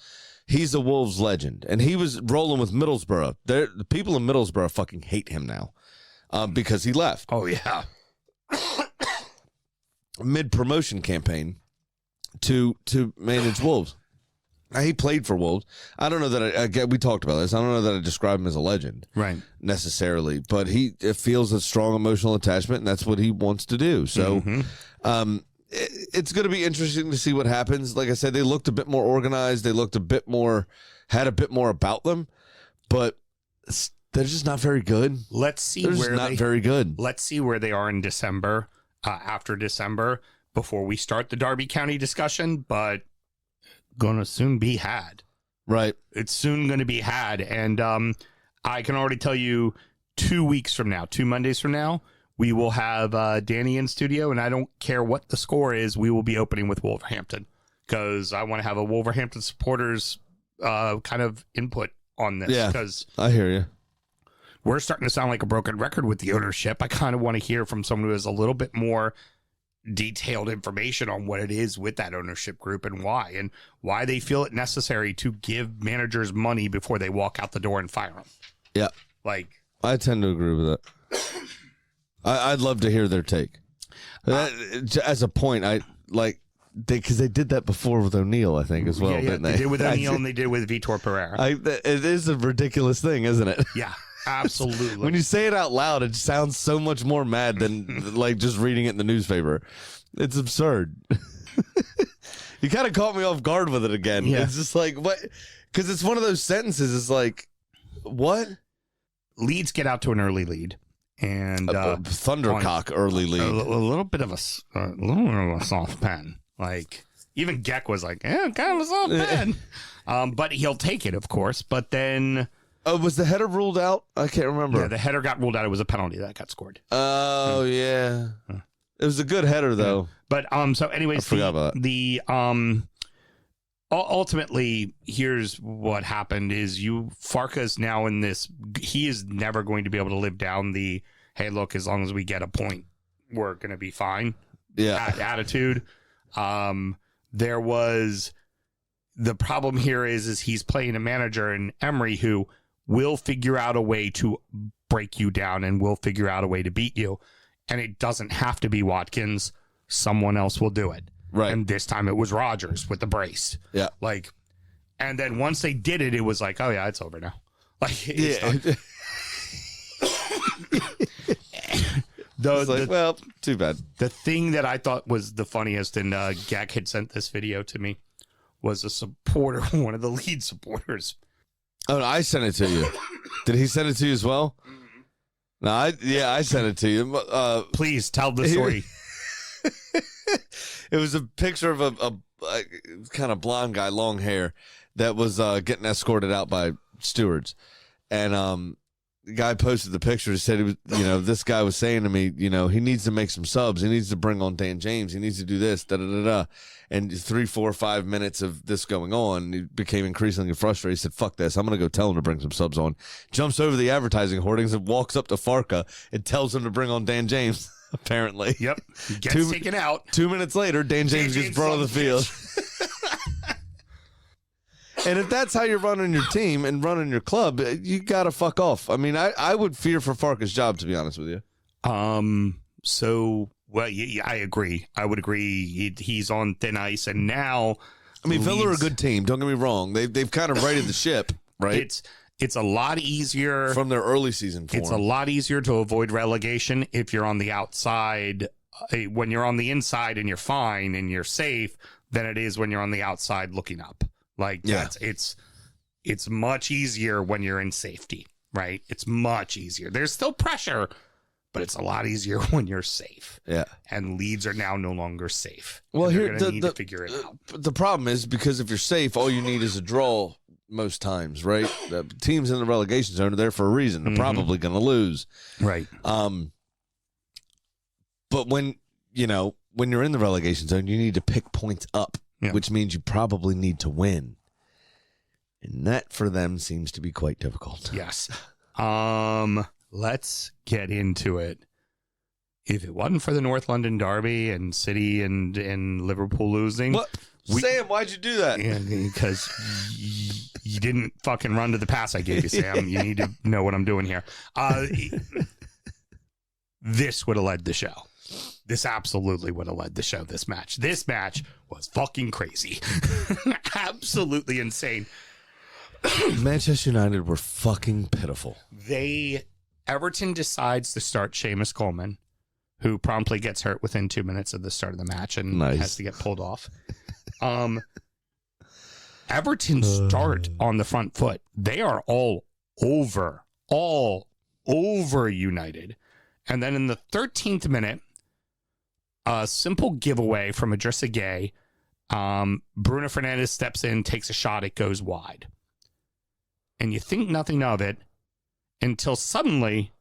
he's a Wolves legend. And he was rolling with Middlesbrough. The people in Middlesbrough fucking hate him now because he left. Oh, yeah. Mid-promotion campaign to manage Wolves. Now, he played for Wolves. I don't know that we talked about this. I don't know that I describe him as a legend, right? Necessarily, but it feels a strong emotional attachment, and that's what he wants to do. So, it's going to be interesting to see what happens. Like I said, they looked a bit more organized. They looked had a bit more about them, but they're just not very good. Let's see very good. Let's see where they are in December. After December, before we start the Derby County discussion, but gonna soon be had. Right. It's soon going to be had. And I can already tell you 2 weeks from now, 2 Mondays from now, we will have Danny in studio, and I don't care what the score is. We will be opening with Wolverhampton because I want to have a Wolverhampton supporters kind of input on this. Yeah, because I hear you. We're starting to sound like a broken record with the ownership. I kind of want to hear from someone who has a little bit more detailed information on what it is with that ownership group and why they feel it necessary to give managers money before they walk out the door and fire them. Yeah. Like, I tend to agree with that. I'd love to hear their take. As a point, because they did that before with O'Neill, I think, as well, didn't they? They did with O'Neill and they did with Vitor Pereira. It is a ridiculous thing, isn't it? Yeah, absolutely. When you say it out loud, it sounds so much more mad than like just reading it in the newspaper. It's absurd. You kind of caught me off guard with it again. Yeah. It's just like, what? Because it's one of those sentences. It's like, what? Leeds get out to an early lead. And a thundercock early lead. A little bit of a soft pen. Like, even Geck was like, yeah, kind of a soft pen. But he'll take it, of course. But then... was the header ruled out? I can't remember. Yeah, the header got ruled out. It was a penalty that got scored. Oh, yeah. It was a good header, though. Yeah. But, so anyways, I forgot about that. Ultimately, here's what happened is Farka's now in this, he is never going to be able to live down the, hey, look, as long as we get a point, we're going to be fine. Yeah. Attitude. There was, the problem here is he's playing a manager in Emery who will figure out a way to break you down and will figure out a way to beat you. And it doesn't have to be Watkins. Someone else will do it. Right. And this time it was Rodgers with the brace. Yeah. Like, and then once they did it, it was like, oh, yeah, it's over now. Like, well, too bad. The thing that I thought was the funniest, and Gak had sent this video to me, was a supporter, one of the lead supporters. Oh, no, I sent it to you. Did he send it to you as well? No, I sent it to you. Please tell the story. It was a picture of a kind of blonde guy, long hair, that was getting escorted out by stewards. And the guy posted the picture and said, it was, this guy was saying to me, he needs to make some subs. He needs to bring on Dan James. He needs to do this, da-da-da-da. And 3, 4, 5 minutes of this going on, he became increasingly frustrated. He said, fuck this. I'm going to go tell him to bring some subs on. Jumps over the advertising hoardings and walks up to Farka and tells him to bring on Dan James, apparently. Yep. He gets taken out. 2 minutes later, Dan James gets brought on the field. And if that's how you're running your team and running your club, you got to fuck off. I mean, I would fear for Farka's job, to be honest with you. Well, yeah, I agree. I would agree. He's on thin ice, and now, I mean, Villa are a good team. Don't get me wrong. They've kind of righted the ship, right? It's a lot easier from their early season form. It's a lot easier to avoid relegation if you're on the outside. When you're on the inside and you're fine and you're safe, than it is when you're on the outside looking up. Like, yeah. It's much easier when you're in safety, right? It's much easier. There's still pressure, but it's a lot easier when you're safe. Yeah. And Leeds are now no longer safe. Well, here they're going to need to figure it out. The problem is, because if you're safe, all you need is a draw most times, right? The teams in the relegation zone are there for a reason. They're probably going to lose. Right. But when you're in the relegation zone, you need to pick points up, which means you probably need to win. And that for them seems to be quite difficult. Yes. Let's get into it. If it wasn't for the North London derby and City and Liverpool losing, what? Sam, why'd you do that? Yeah, because you didn't fucking run to the pass I gave you, Sam. You need to know what I'm doing here. This would have led the show. This absolutely would have led the show, this match. This match was fucking crazy. Absolutely insane. Manchester United were fucking pitiful. Everton decides to start Seamus Coleman, who promptly gets hurt within 2 minutes of the start of the match and has to get pulled off. Everton start on the front foot. They are all over United. And then in the 13th minute, a simple giveaway from Idrissa Gueye. Bruno Fernandes steps in, takes a shot, it goes wide. And you think nothing of it until suddenly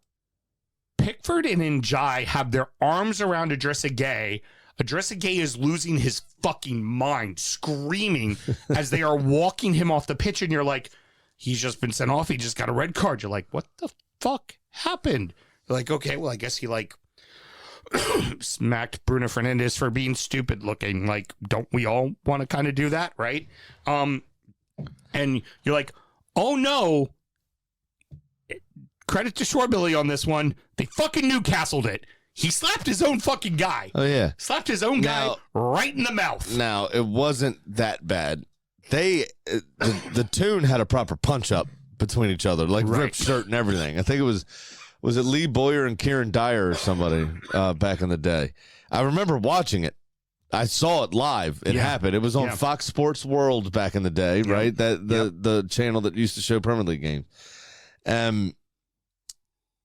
Pickford and Njai have their arms around Idrissa Gueye. Idrissa Gueye is losing his fucking mind, screaming as they are walking him off the pitch. And you're like, he's just been sent off. He just got a red card. You're like, what the fuck happened? You're like, okay, well, I guess he like smacked Bruno Fernandes for being stupid looking. Like, don't we all want to kind of do that, right? And you're like, oh no. Credit to Shorebilly on this one. They fucking Newcastled it. He slapped his own fucking guy. Oh, yeah. Slapped his own guy right in the mouth. Now, it wasn't that bad. The Toon had a proper punch-up between each other, like ripped shirt and everything. I think it was it Lee Boyer and Kieran Dyer or somebody back in the day. I remember watching it. I saw it live. It happened. It was on Fox Sports World back in the day, right? The channel that used to show Premier League games.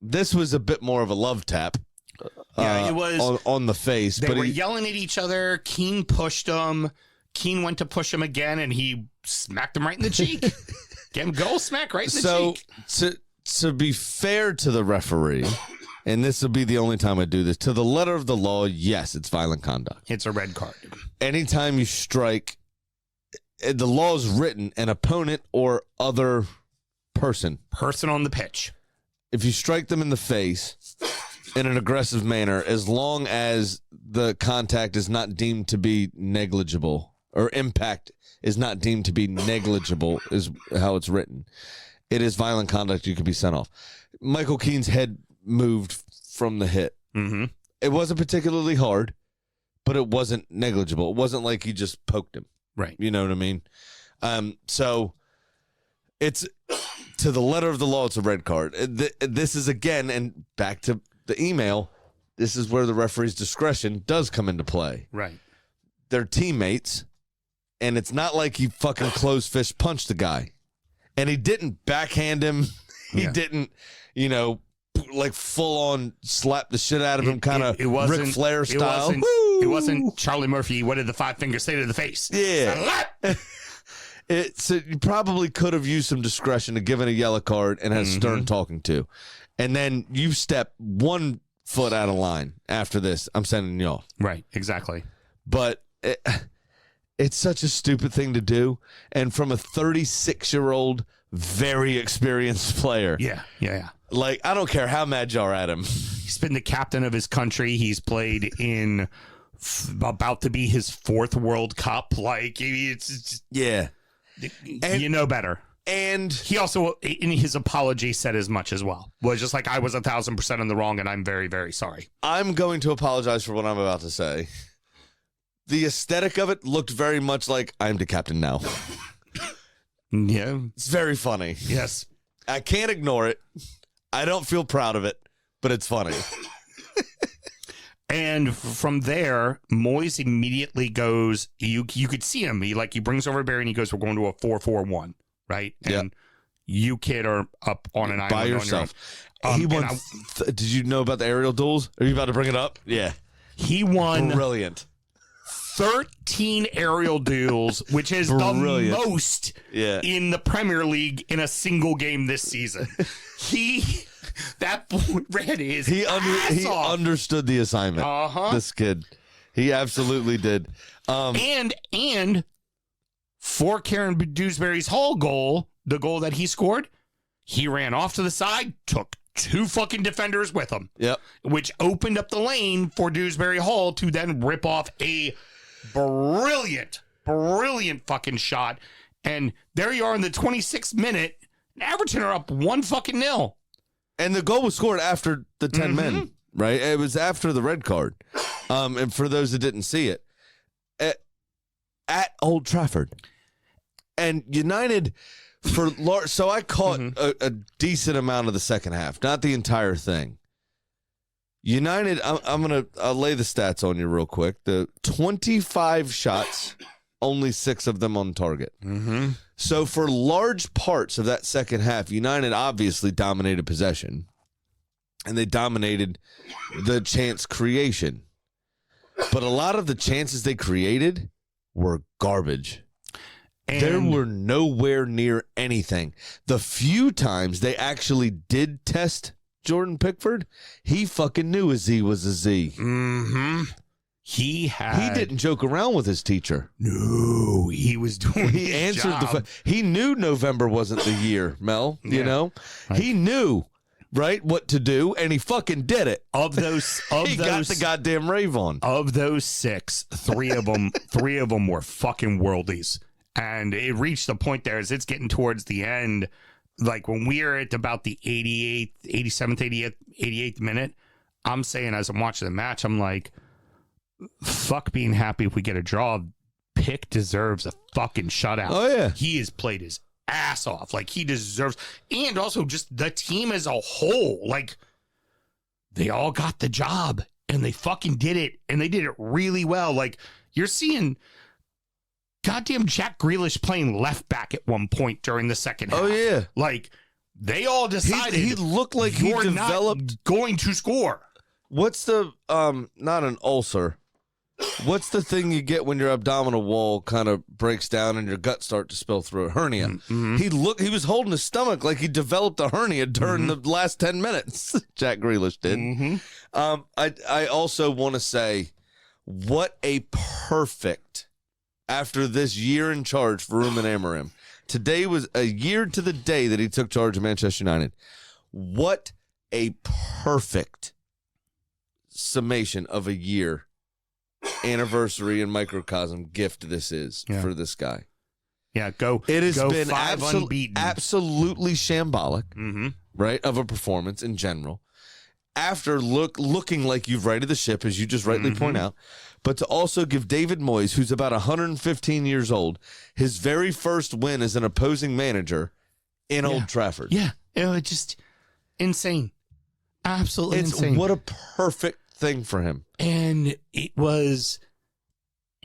This was a bit more of a love tap. It was on the face. They were yelling at each other. Keane pushed him. Keane went to push him again, and he smacked him right in the cheek. Get him goal smack right in the cheek. To be fair to the referee, and this will be the only time I do this, to the letter of the law, yes, it's violent conduct. It's a red card. Anytime you strike, the law is written, an opponent or other person on the pitch. If you strike them in the face in an aggressive manner, as long as the contact is not deemed to be negligible, or impact is not deemed to be negligible, is how it's written, it is violent conduct. You could be sent off. Michael Keane's head moved from the hit. Mm-hmm. It wasn't particularly hard, but it wasn't negligible. It wasn't like he just poked him. Right. You know what I mean? So it's, to the letter of the law, it's a red card. This is, again, and back to the email, this is where the referee's discretion does come into play. Right. They're teammates, and it's not like he fucking closed fist punched the guy. And he didn't backhand him. He didn't, like full on slap the shit out of him, kind of Ric Flair style. It wasn't Charlie Murphy. What did the five fingers say to the face? Yeah. So you probably could have used some discretion to give it a yellow card and had stern talking to. And then you step 1 foot out of line after this, I'm sending you off. Right, exactly. But it's such a stupid thing to do. And from a 36-year-old, very experienced player. Yeah. Like, I don't care how mad you are at him. He's been the captain of his country. He's played in about to be his 4th World Cup. Like, it's just, And, you know better. And he also, in his apology, said as much as well. Was just like, I was 1,000% in the wrong, and I'm very, very sorry. I'm going to apologize for what I'm about to say. The aesthetic of it looked very much like, I'm the captain now. Yeah. It's very funny. Yes. I can't ignore it. I don't feel proud of it, but it's funny. And from there, Moyes immediately goes, you could see him. He brings over Barry and he goes, we're going to a 4-4-1, right? And you kid are up on an island by yourself. On your own. He won. Did you know about the aerial duels? Are you about to bring it up? Yeah. He won Brilliant. 13 aerial duels, which is the most in the Premier League in a single game this season. That boy read his He understood the assignment. This kid, he absolutely did. And for Kieran Dewsbury's Hall goal, the goal that he scored, he ran off to the side, took 2 fucking defenders with him. Yep. Which opened up the lane for Dewsbury Hall to then rip off a brilliant fucking shot. And there you are in the 26th minute. Everton are up 1-0. And the goal was scored after the 10 men, right? It was after the red card. And for those that didn't see it, at Old Trafford. And United, so I caught a decent amount of the second half, not the entire thing. United, I'll lay the stats on you real quick. The 25 shots, only 6 of them on target. So for large parts of that second half, United obviously dominated possession, and they dominated the chance creation. But a lot of the chances they created were garbage. And there were nowhere near anything. The few times they actually did test Jordan Pickford, he fucking knew a Z was a Z. Mm-hmm. He didn't joke around with his teacher. No, he was doing He his answered job. he knew November wasn't the year, Mel. You Yeah. know? He knew, right, what to do, and he fucking did it. Of those, He got the goddamn rave on. Of those 6, 3 of them were fucking worldies. And it reached the point there as it's getting towards the end. Like when we're at about the 88th, 87th, 88th minute, I'm saying as I'm watching the match, I'm like, fuck being happy if we get a draw. Pick deserves a fucking shutout. Oh, yeah. He has played his ass off. Like he deserves, and also just the team as a whole. Like they all got the job and they fucking did it, and they did it really well. Like you're seeing goddamn Jack Grealish playing left back at one point during the second half. Oh, yeah. Like they all decided He looked like he you're developed. not going to score. What's the, not an ulcer. What's the thing you get when your abdominal wall kind of breaks down and your guts start to spill through? A hernia. Mm-hmm. He was holding his stomach like he developed a hernia during the last 10 minutes. Jack Grealish did. Mm-hmm. I also want to say, what a perfect, after this year in charge for Ruben Amorim. Today was a year to the day that he took charge of Manchester United. What a perfect summation of a year, anniversary and microcosm gift this is for this guy. Yeah, go. It has go been 5 unbeaten. absolutely shambolic, right, of a performance in general. After looking like you've righted the ship, as you just rightly point out, but to also give David Moyes, who's about 115 years old, his very first win as an opposing manager in Old Trafford. Yeah, it was just insane. Absolutely It's insane. what a perfect thing for him. And it was,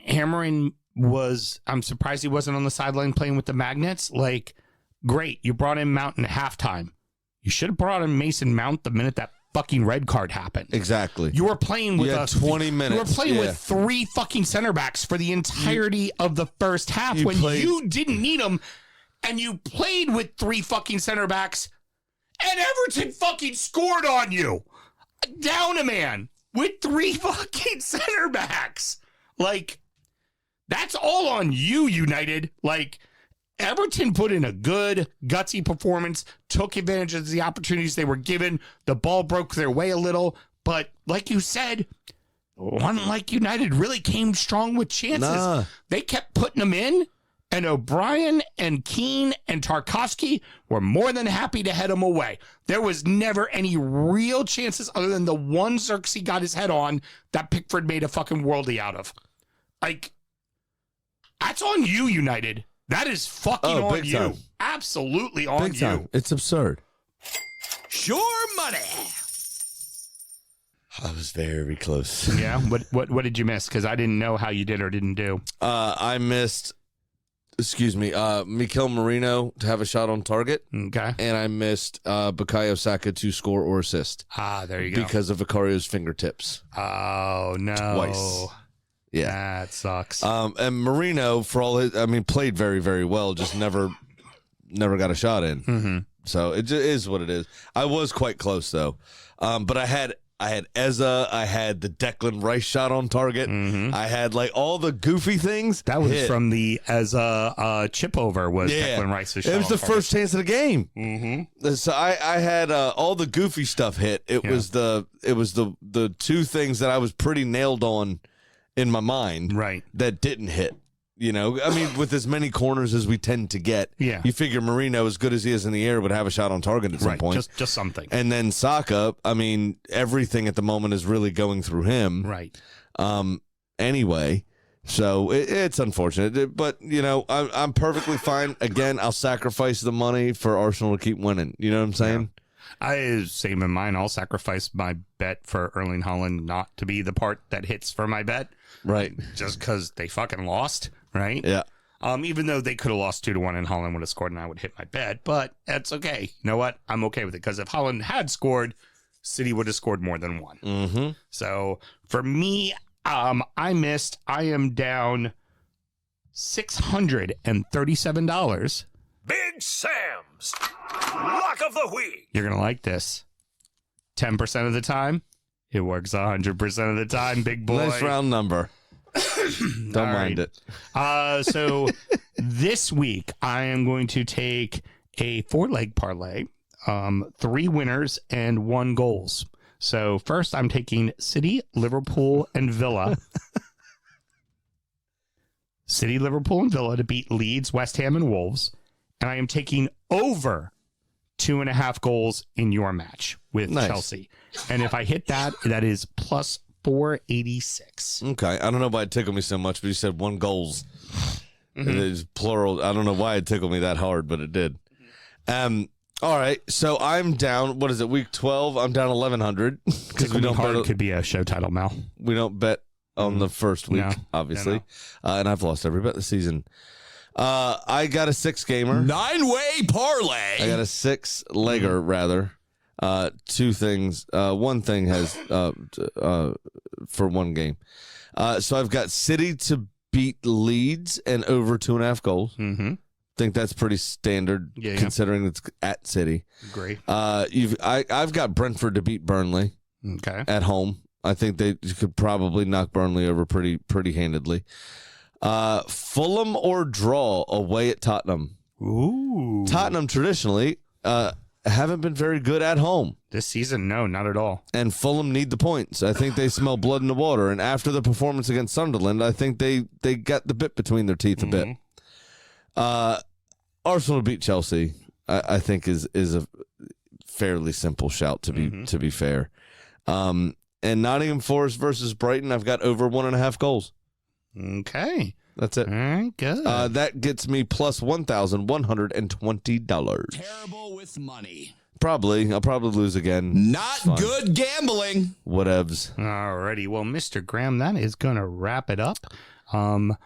Amarin was, I'm surprised he wasn't on the sideline playing with the Magnets. Like, great, you brought in Mount in halftime. You should have brought in Mason Mount the minute that fucking red card happened. Exactly. You were playing with 20 minutes. You were playing Yeah. with 3 fucking center backs for the entirety of the first half when you didn't need them, and you played with 3 fucking center backs, and Everton fucking scored on you. Down a man with 3 fucking center backs. Like, that's all on you, United. Like, Everton put in a good, gutsy performance, took advantage of the opportunities they were given. The ball broke their way a little, but like you said, one like United really came strong with chances. Nah. They kept putting them in, and O'Brien and Keane and Tarkovsky were more than happy to head them away. There was never any real chances other than the one Xerxes got his head on that Pickford made a fucking worldie out of. Like, that's on you, United. That is fucking on big you. time. Absolutely on Big you. time. It's absurd. Sure money. I was very close. Yeah. What did you miss? Because I didn't know how you did or didn't do. I missed, Mikel Merino to have a shot on target, Okay. and I missed Bukayo Saka to score or assist There you go. because of Vicario's fingertips. Oh no. Twice. Yeah. That sucks. And Marino, for all his, played very, very well, just never got a shot in. Mm-hmm. So it just is what it is. I was quite close though. But I had Eza, I had the Declan Rice shot on target. I had like all the goofy things. That was hit. from the chip over was Declan Rice's shot. It was the first chance of the game. Mm-hmm. So I had all the goofy stuff hit. It was the 2 things that I was pretty nailed on in my mind, Right. that didn't hit. You know, with as many corners as we tend to get, you figure Marino, as good as he is in the air, would have a shot on target at some point. Just something. And then Saka, everything at the moment is really going through him. Right. Anyway, so it's unfortunate, but I'm perfectly fine. Again, I'll sacrifice the money for Arsenal to keep winning. You know what I'm saying? Same in mine. I'll sacrifice my bet for Erling Haaland not to be the part that hits for my bet. Right. Just because they fucking lost, right? Yeah. Even though they could have lost 2-1 and Haaland would have scored and I would hit my bet, but that's okay. You know what? I'm okay with it because if Haaland had scored, City would have scored more than 1. Mm-hmm. So for me, I missed. I am down $637. Big Sam's Lock of the Week. You're going to like this. 10% of the time, it works 100% of the time, big boy. Nice round number. Don't mind it. So this week, I am going to take a 4-leg parlay, 3 winners and 1 goals. So first, I'm taking City, Liverpool, and Villa. City, Liverpool, and Villa to beat Leeds, West Ham, and Wolves. And I am taking over 2.5 goals in your match with Chelsea. And if I hit that, that is plus 486. Okay. I don't know why it tickled me so much, but you said 1 goals. It is plural. I don't know why it tickled me that hard, but it did. All right. So I'm down. What is it? Week 12. I'm down 1,100 because we don't hard could be a show title, Mal. We don't bet on the first week, No. obviously. And I've lost every bet this season. I got a 6-gamer. 9-way parlay. I got a 6-legger, rather. 2 things. One thing has for 1 game. So I've got City to beat Leeds and over 2.5 goals. Mm-hmm. Think that's pretty standard considering it's at City. Great. I've got Brentford to beat Burnley at home. I think they could probably knock Burnley over pretty handedly. Fulham or draw away at Tottenham. Ooh. Tottenham traditionally haven't been very good at home. This season, no, not at all. And Fulham need the points. I think they smell blood in the water. And after the performance against Sunderland, I think they got the bit between their teeth a bit. Arsenal to beat Chelsea, I think is a fairly simple shout to be fair. And Nottingham Forest versus Brighton, I've got over 1.5 goals. Okay. That's it. All right, good. That gets me plus $1,120. Terrible with money. I'll probably lose again. Not good gambling. Whatevs. Alrighty. Well, Mr. Graham, that is going to wrap it up. Got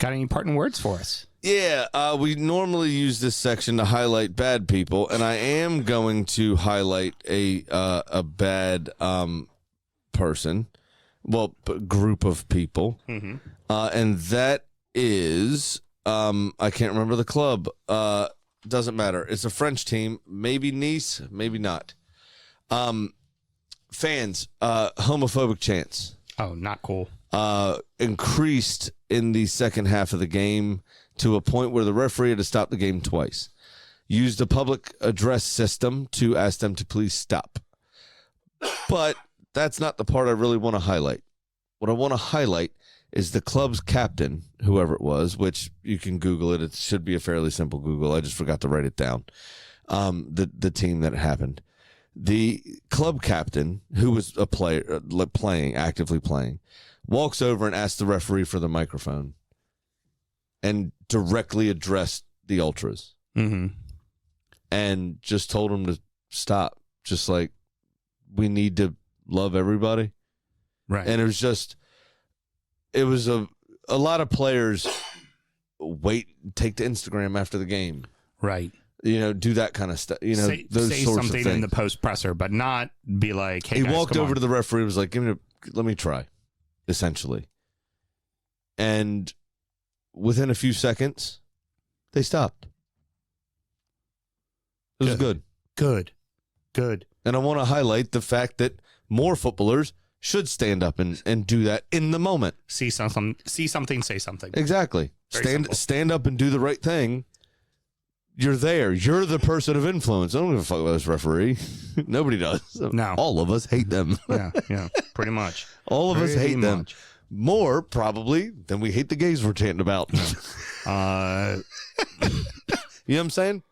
any parting words for us? Yeah, we normally use this section to highlight bad people, and I am going to highlight a bad person, group of people, and that is I can't remember the club. Doesn't matter. It's a French team, maybe Nice, maybe not. Fans, homophobic chants. Oh, not cool. Increased in the second half of the game to a point where the referee had to stop the game twice. Used a public address system to ask them to please stop. But that's not the part I really want to highlight. What I want to highlight is the club's captain, whoever it was, which you can Google it. It should be a fairly simple Google. I just forgot to write it down. The team that it happened. The club captain, who was a player actively playing, walks over and asks the referee for the microphone and directly addressed the ultras and just told them to stop. Just like, we need to love everybody. Right. And it was a lot of players take to Instagram after the game. Right. Do that kind of stuff. Say those sorts something of things. in the post presser, but not be like, hey, he guys, walked come over on. to the referee and was like, let me try, essentially. And within a few seconds, they stopped. It was good. Good. And I want to highlight the fact that more footballers should stand up and do that in the moment. See something, say something. Exactly. Very simple. Stand up and do the right thing. You're there. You're the person of influence. I don't give a fuck about this referee. Nobody does. No. All of us hate them. Yeah, pretty much. All of us Pretty hate them. much. More, probably, than we hate the gays we're chanting about. You know what I'm saying?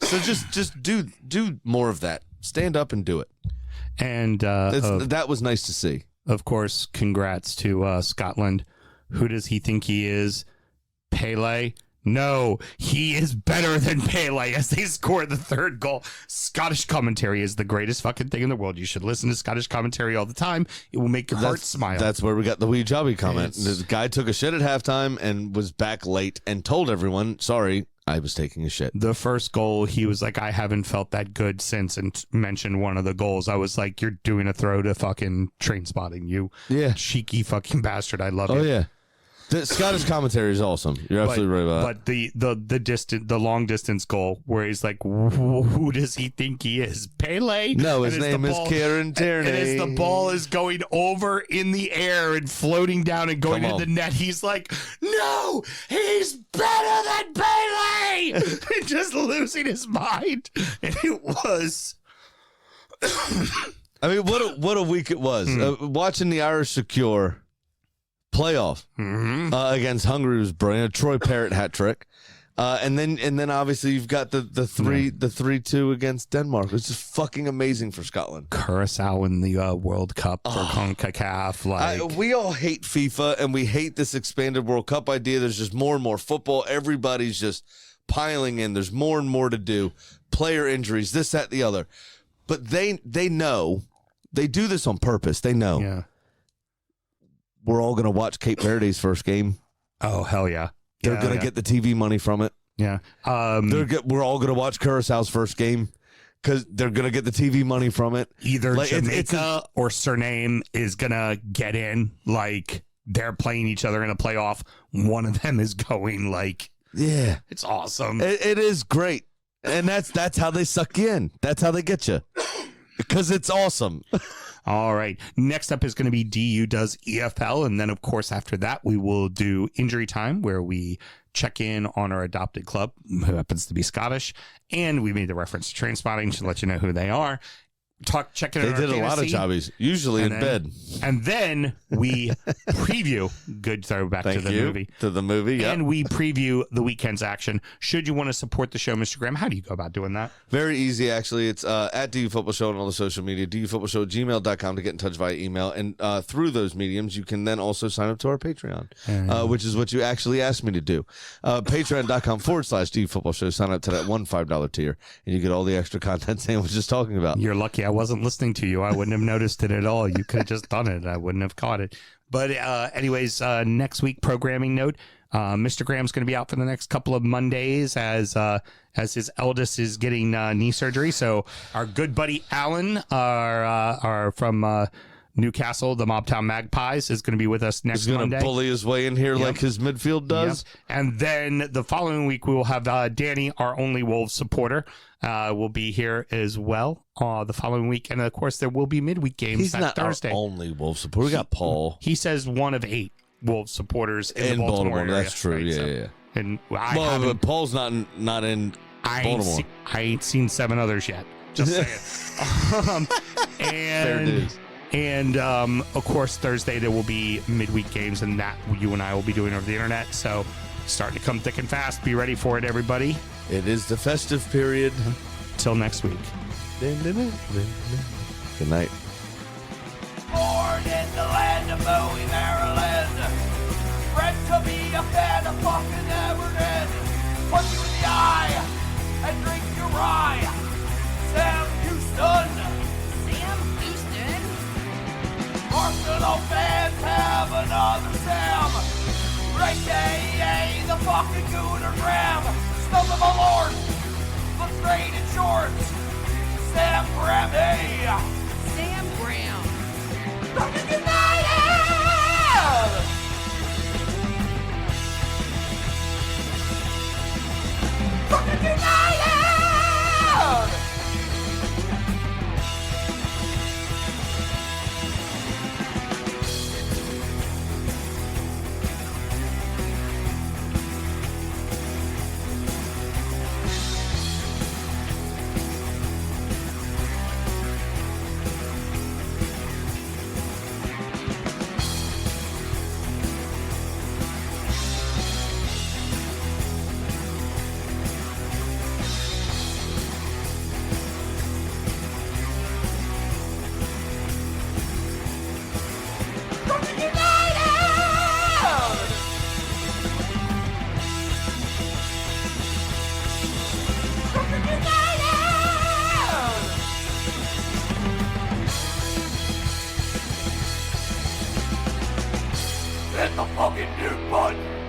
So just do more of that. Stand up and do it. And That was nice to see. of course, congrats to Scotland. Who does he think he is? Pele? No, he is better than Pele as they score the third goal. Scottish commentary is the greatest fucking thing in the world. You should listen to Scottish commentary all the time. It will make your heart smile. That's where we got the wee jobby comment. The guy took a shit at halftime and was back late and told everyone, sorry, I was taking a shit. The first goal, he was like, I haven't felt that good since, and mentioned one of the goals. I was like, you're doing a throw to fucking Train Spotting, you cheeky fucking bastard. I love you. Oh, yeah. The Scottish commentary is awesome. You're absolutely right about that. But the long distance goal where he's like, who does he think he is? Pele? No, his And as name the is Kieran Tierney. And as the ball is going over in the air and floating down and going Come into on. the net, he's like, no, he's better than Pele! And just losing his mind. And it was... I mean, what a week it was. Watching the Irish secure playoff against Hungary was brilliant. Troy Parrott hat trick, and then obviously you've got the 3-2 against Denmark. It's just fucking amazing for Scotland. Curacao in the World Cup for CONCACAF. We all hate FIFA and we hate this expanded World Cup idea. There's just more and more football. Everybody's just piling in. There's more and more to do. Player injuries, this, that, the other. But they know. They do this on purpose. They know. Yeah. We're all going to watch Cape Verde's first game. Oh, hell yeah. They're going to get the TV money from it. Yeah. We're all going to watch Curaçao's first game because they're going to get the TV money from it. Either Like, Jamaica or Suriname is going to get in. Like, they're playing each other in a playoff. One of them is going, like... Yeah. It's awesome. It is great. And that's how they suck you in. That's how they get you. Because it's awesome. All right. Next up is going to be DU Does EFL. And then, of course, after that, we will do Injury Time, where we check in on our adopted club, who happens to be Scottish. And we made the reference to Trainspotting to let you know who they are. Check in They on our did a lot of fantasy. jobbies, usually in bed. And then we preview, good throwback to the movie. To the movie, yeah. And we preview the weekend's action. Should you want to support the show, Mr. Graham, how do you go about doing that? Very easy, actually. It's at DU Football Show on all the social media, dufootballshow@gmail.com to get in touch via email. And through those mediums, you can then also sign up to our Patreon, which is what you actually asked me to do. Patreon.com/DU Football Show. Sign up to that $5 tier, and you get all the extra content Sam was just talking about. You're lucky I wasn't listening to you. I wouldn't have noticed it at all. You could have just done it. I wouldn't have caught it. But anyways, next week, programming note, Mr. Graham's going to be out for the next couple of Mondays as his eldest is getting knee surgery. So our good buddy Alan, are from Newcastle, the Mobtown Magpies, is going to be with us next Monday. He's going to bully his way in here like his midfield does. Yep. And then the following week, we will have Danny, our only Wolves supporter, will be here as well the following week. And, of course, there will be midweek games He's not Thursday. our only Wolves supporter. We got Paul. He says one of 8 Wolves supporters in the Baltimore area. That's true, right? yeah. And But Paul's not in Baltimore. I ain't seen 7 others yet. Just saying. Fair dues. And, of course, Thursday there will be midweek games, and that you and I will be doing over the internet. So starting to come thick and fast. Be ready for it, everybody. It is the festive period. Till next week. Good night. Born in the land of Bowie, Maryland. Bred to be a fan of fucking Everton. Punch you in the eye and drink your rye. Sam Houston. Sam Houston. Arsenal fans have another Sam. AKA the fucking Gooner Graham. Smells of a lord. Looks great in shorts. Sam Graham, hey. Sam Graham. Fucking United! Fucking United! Hit the fucking mute button!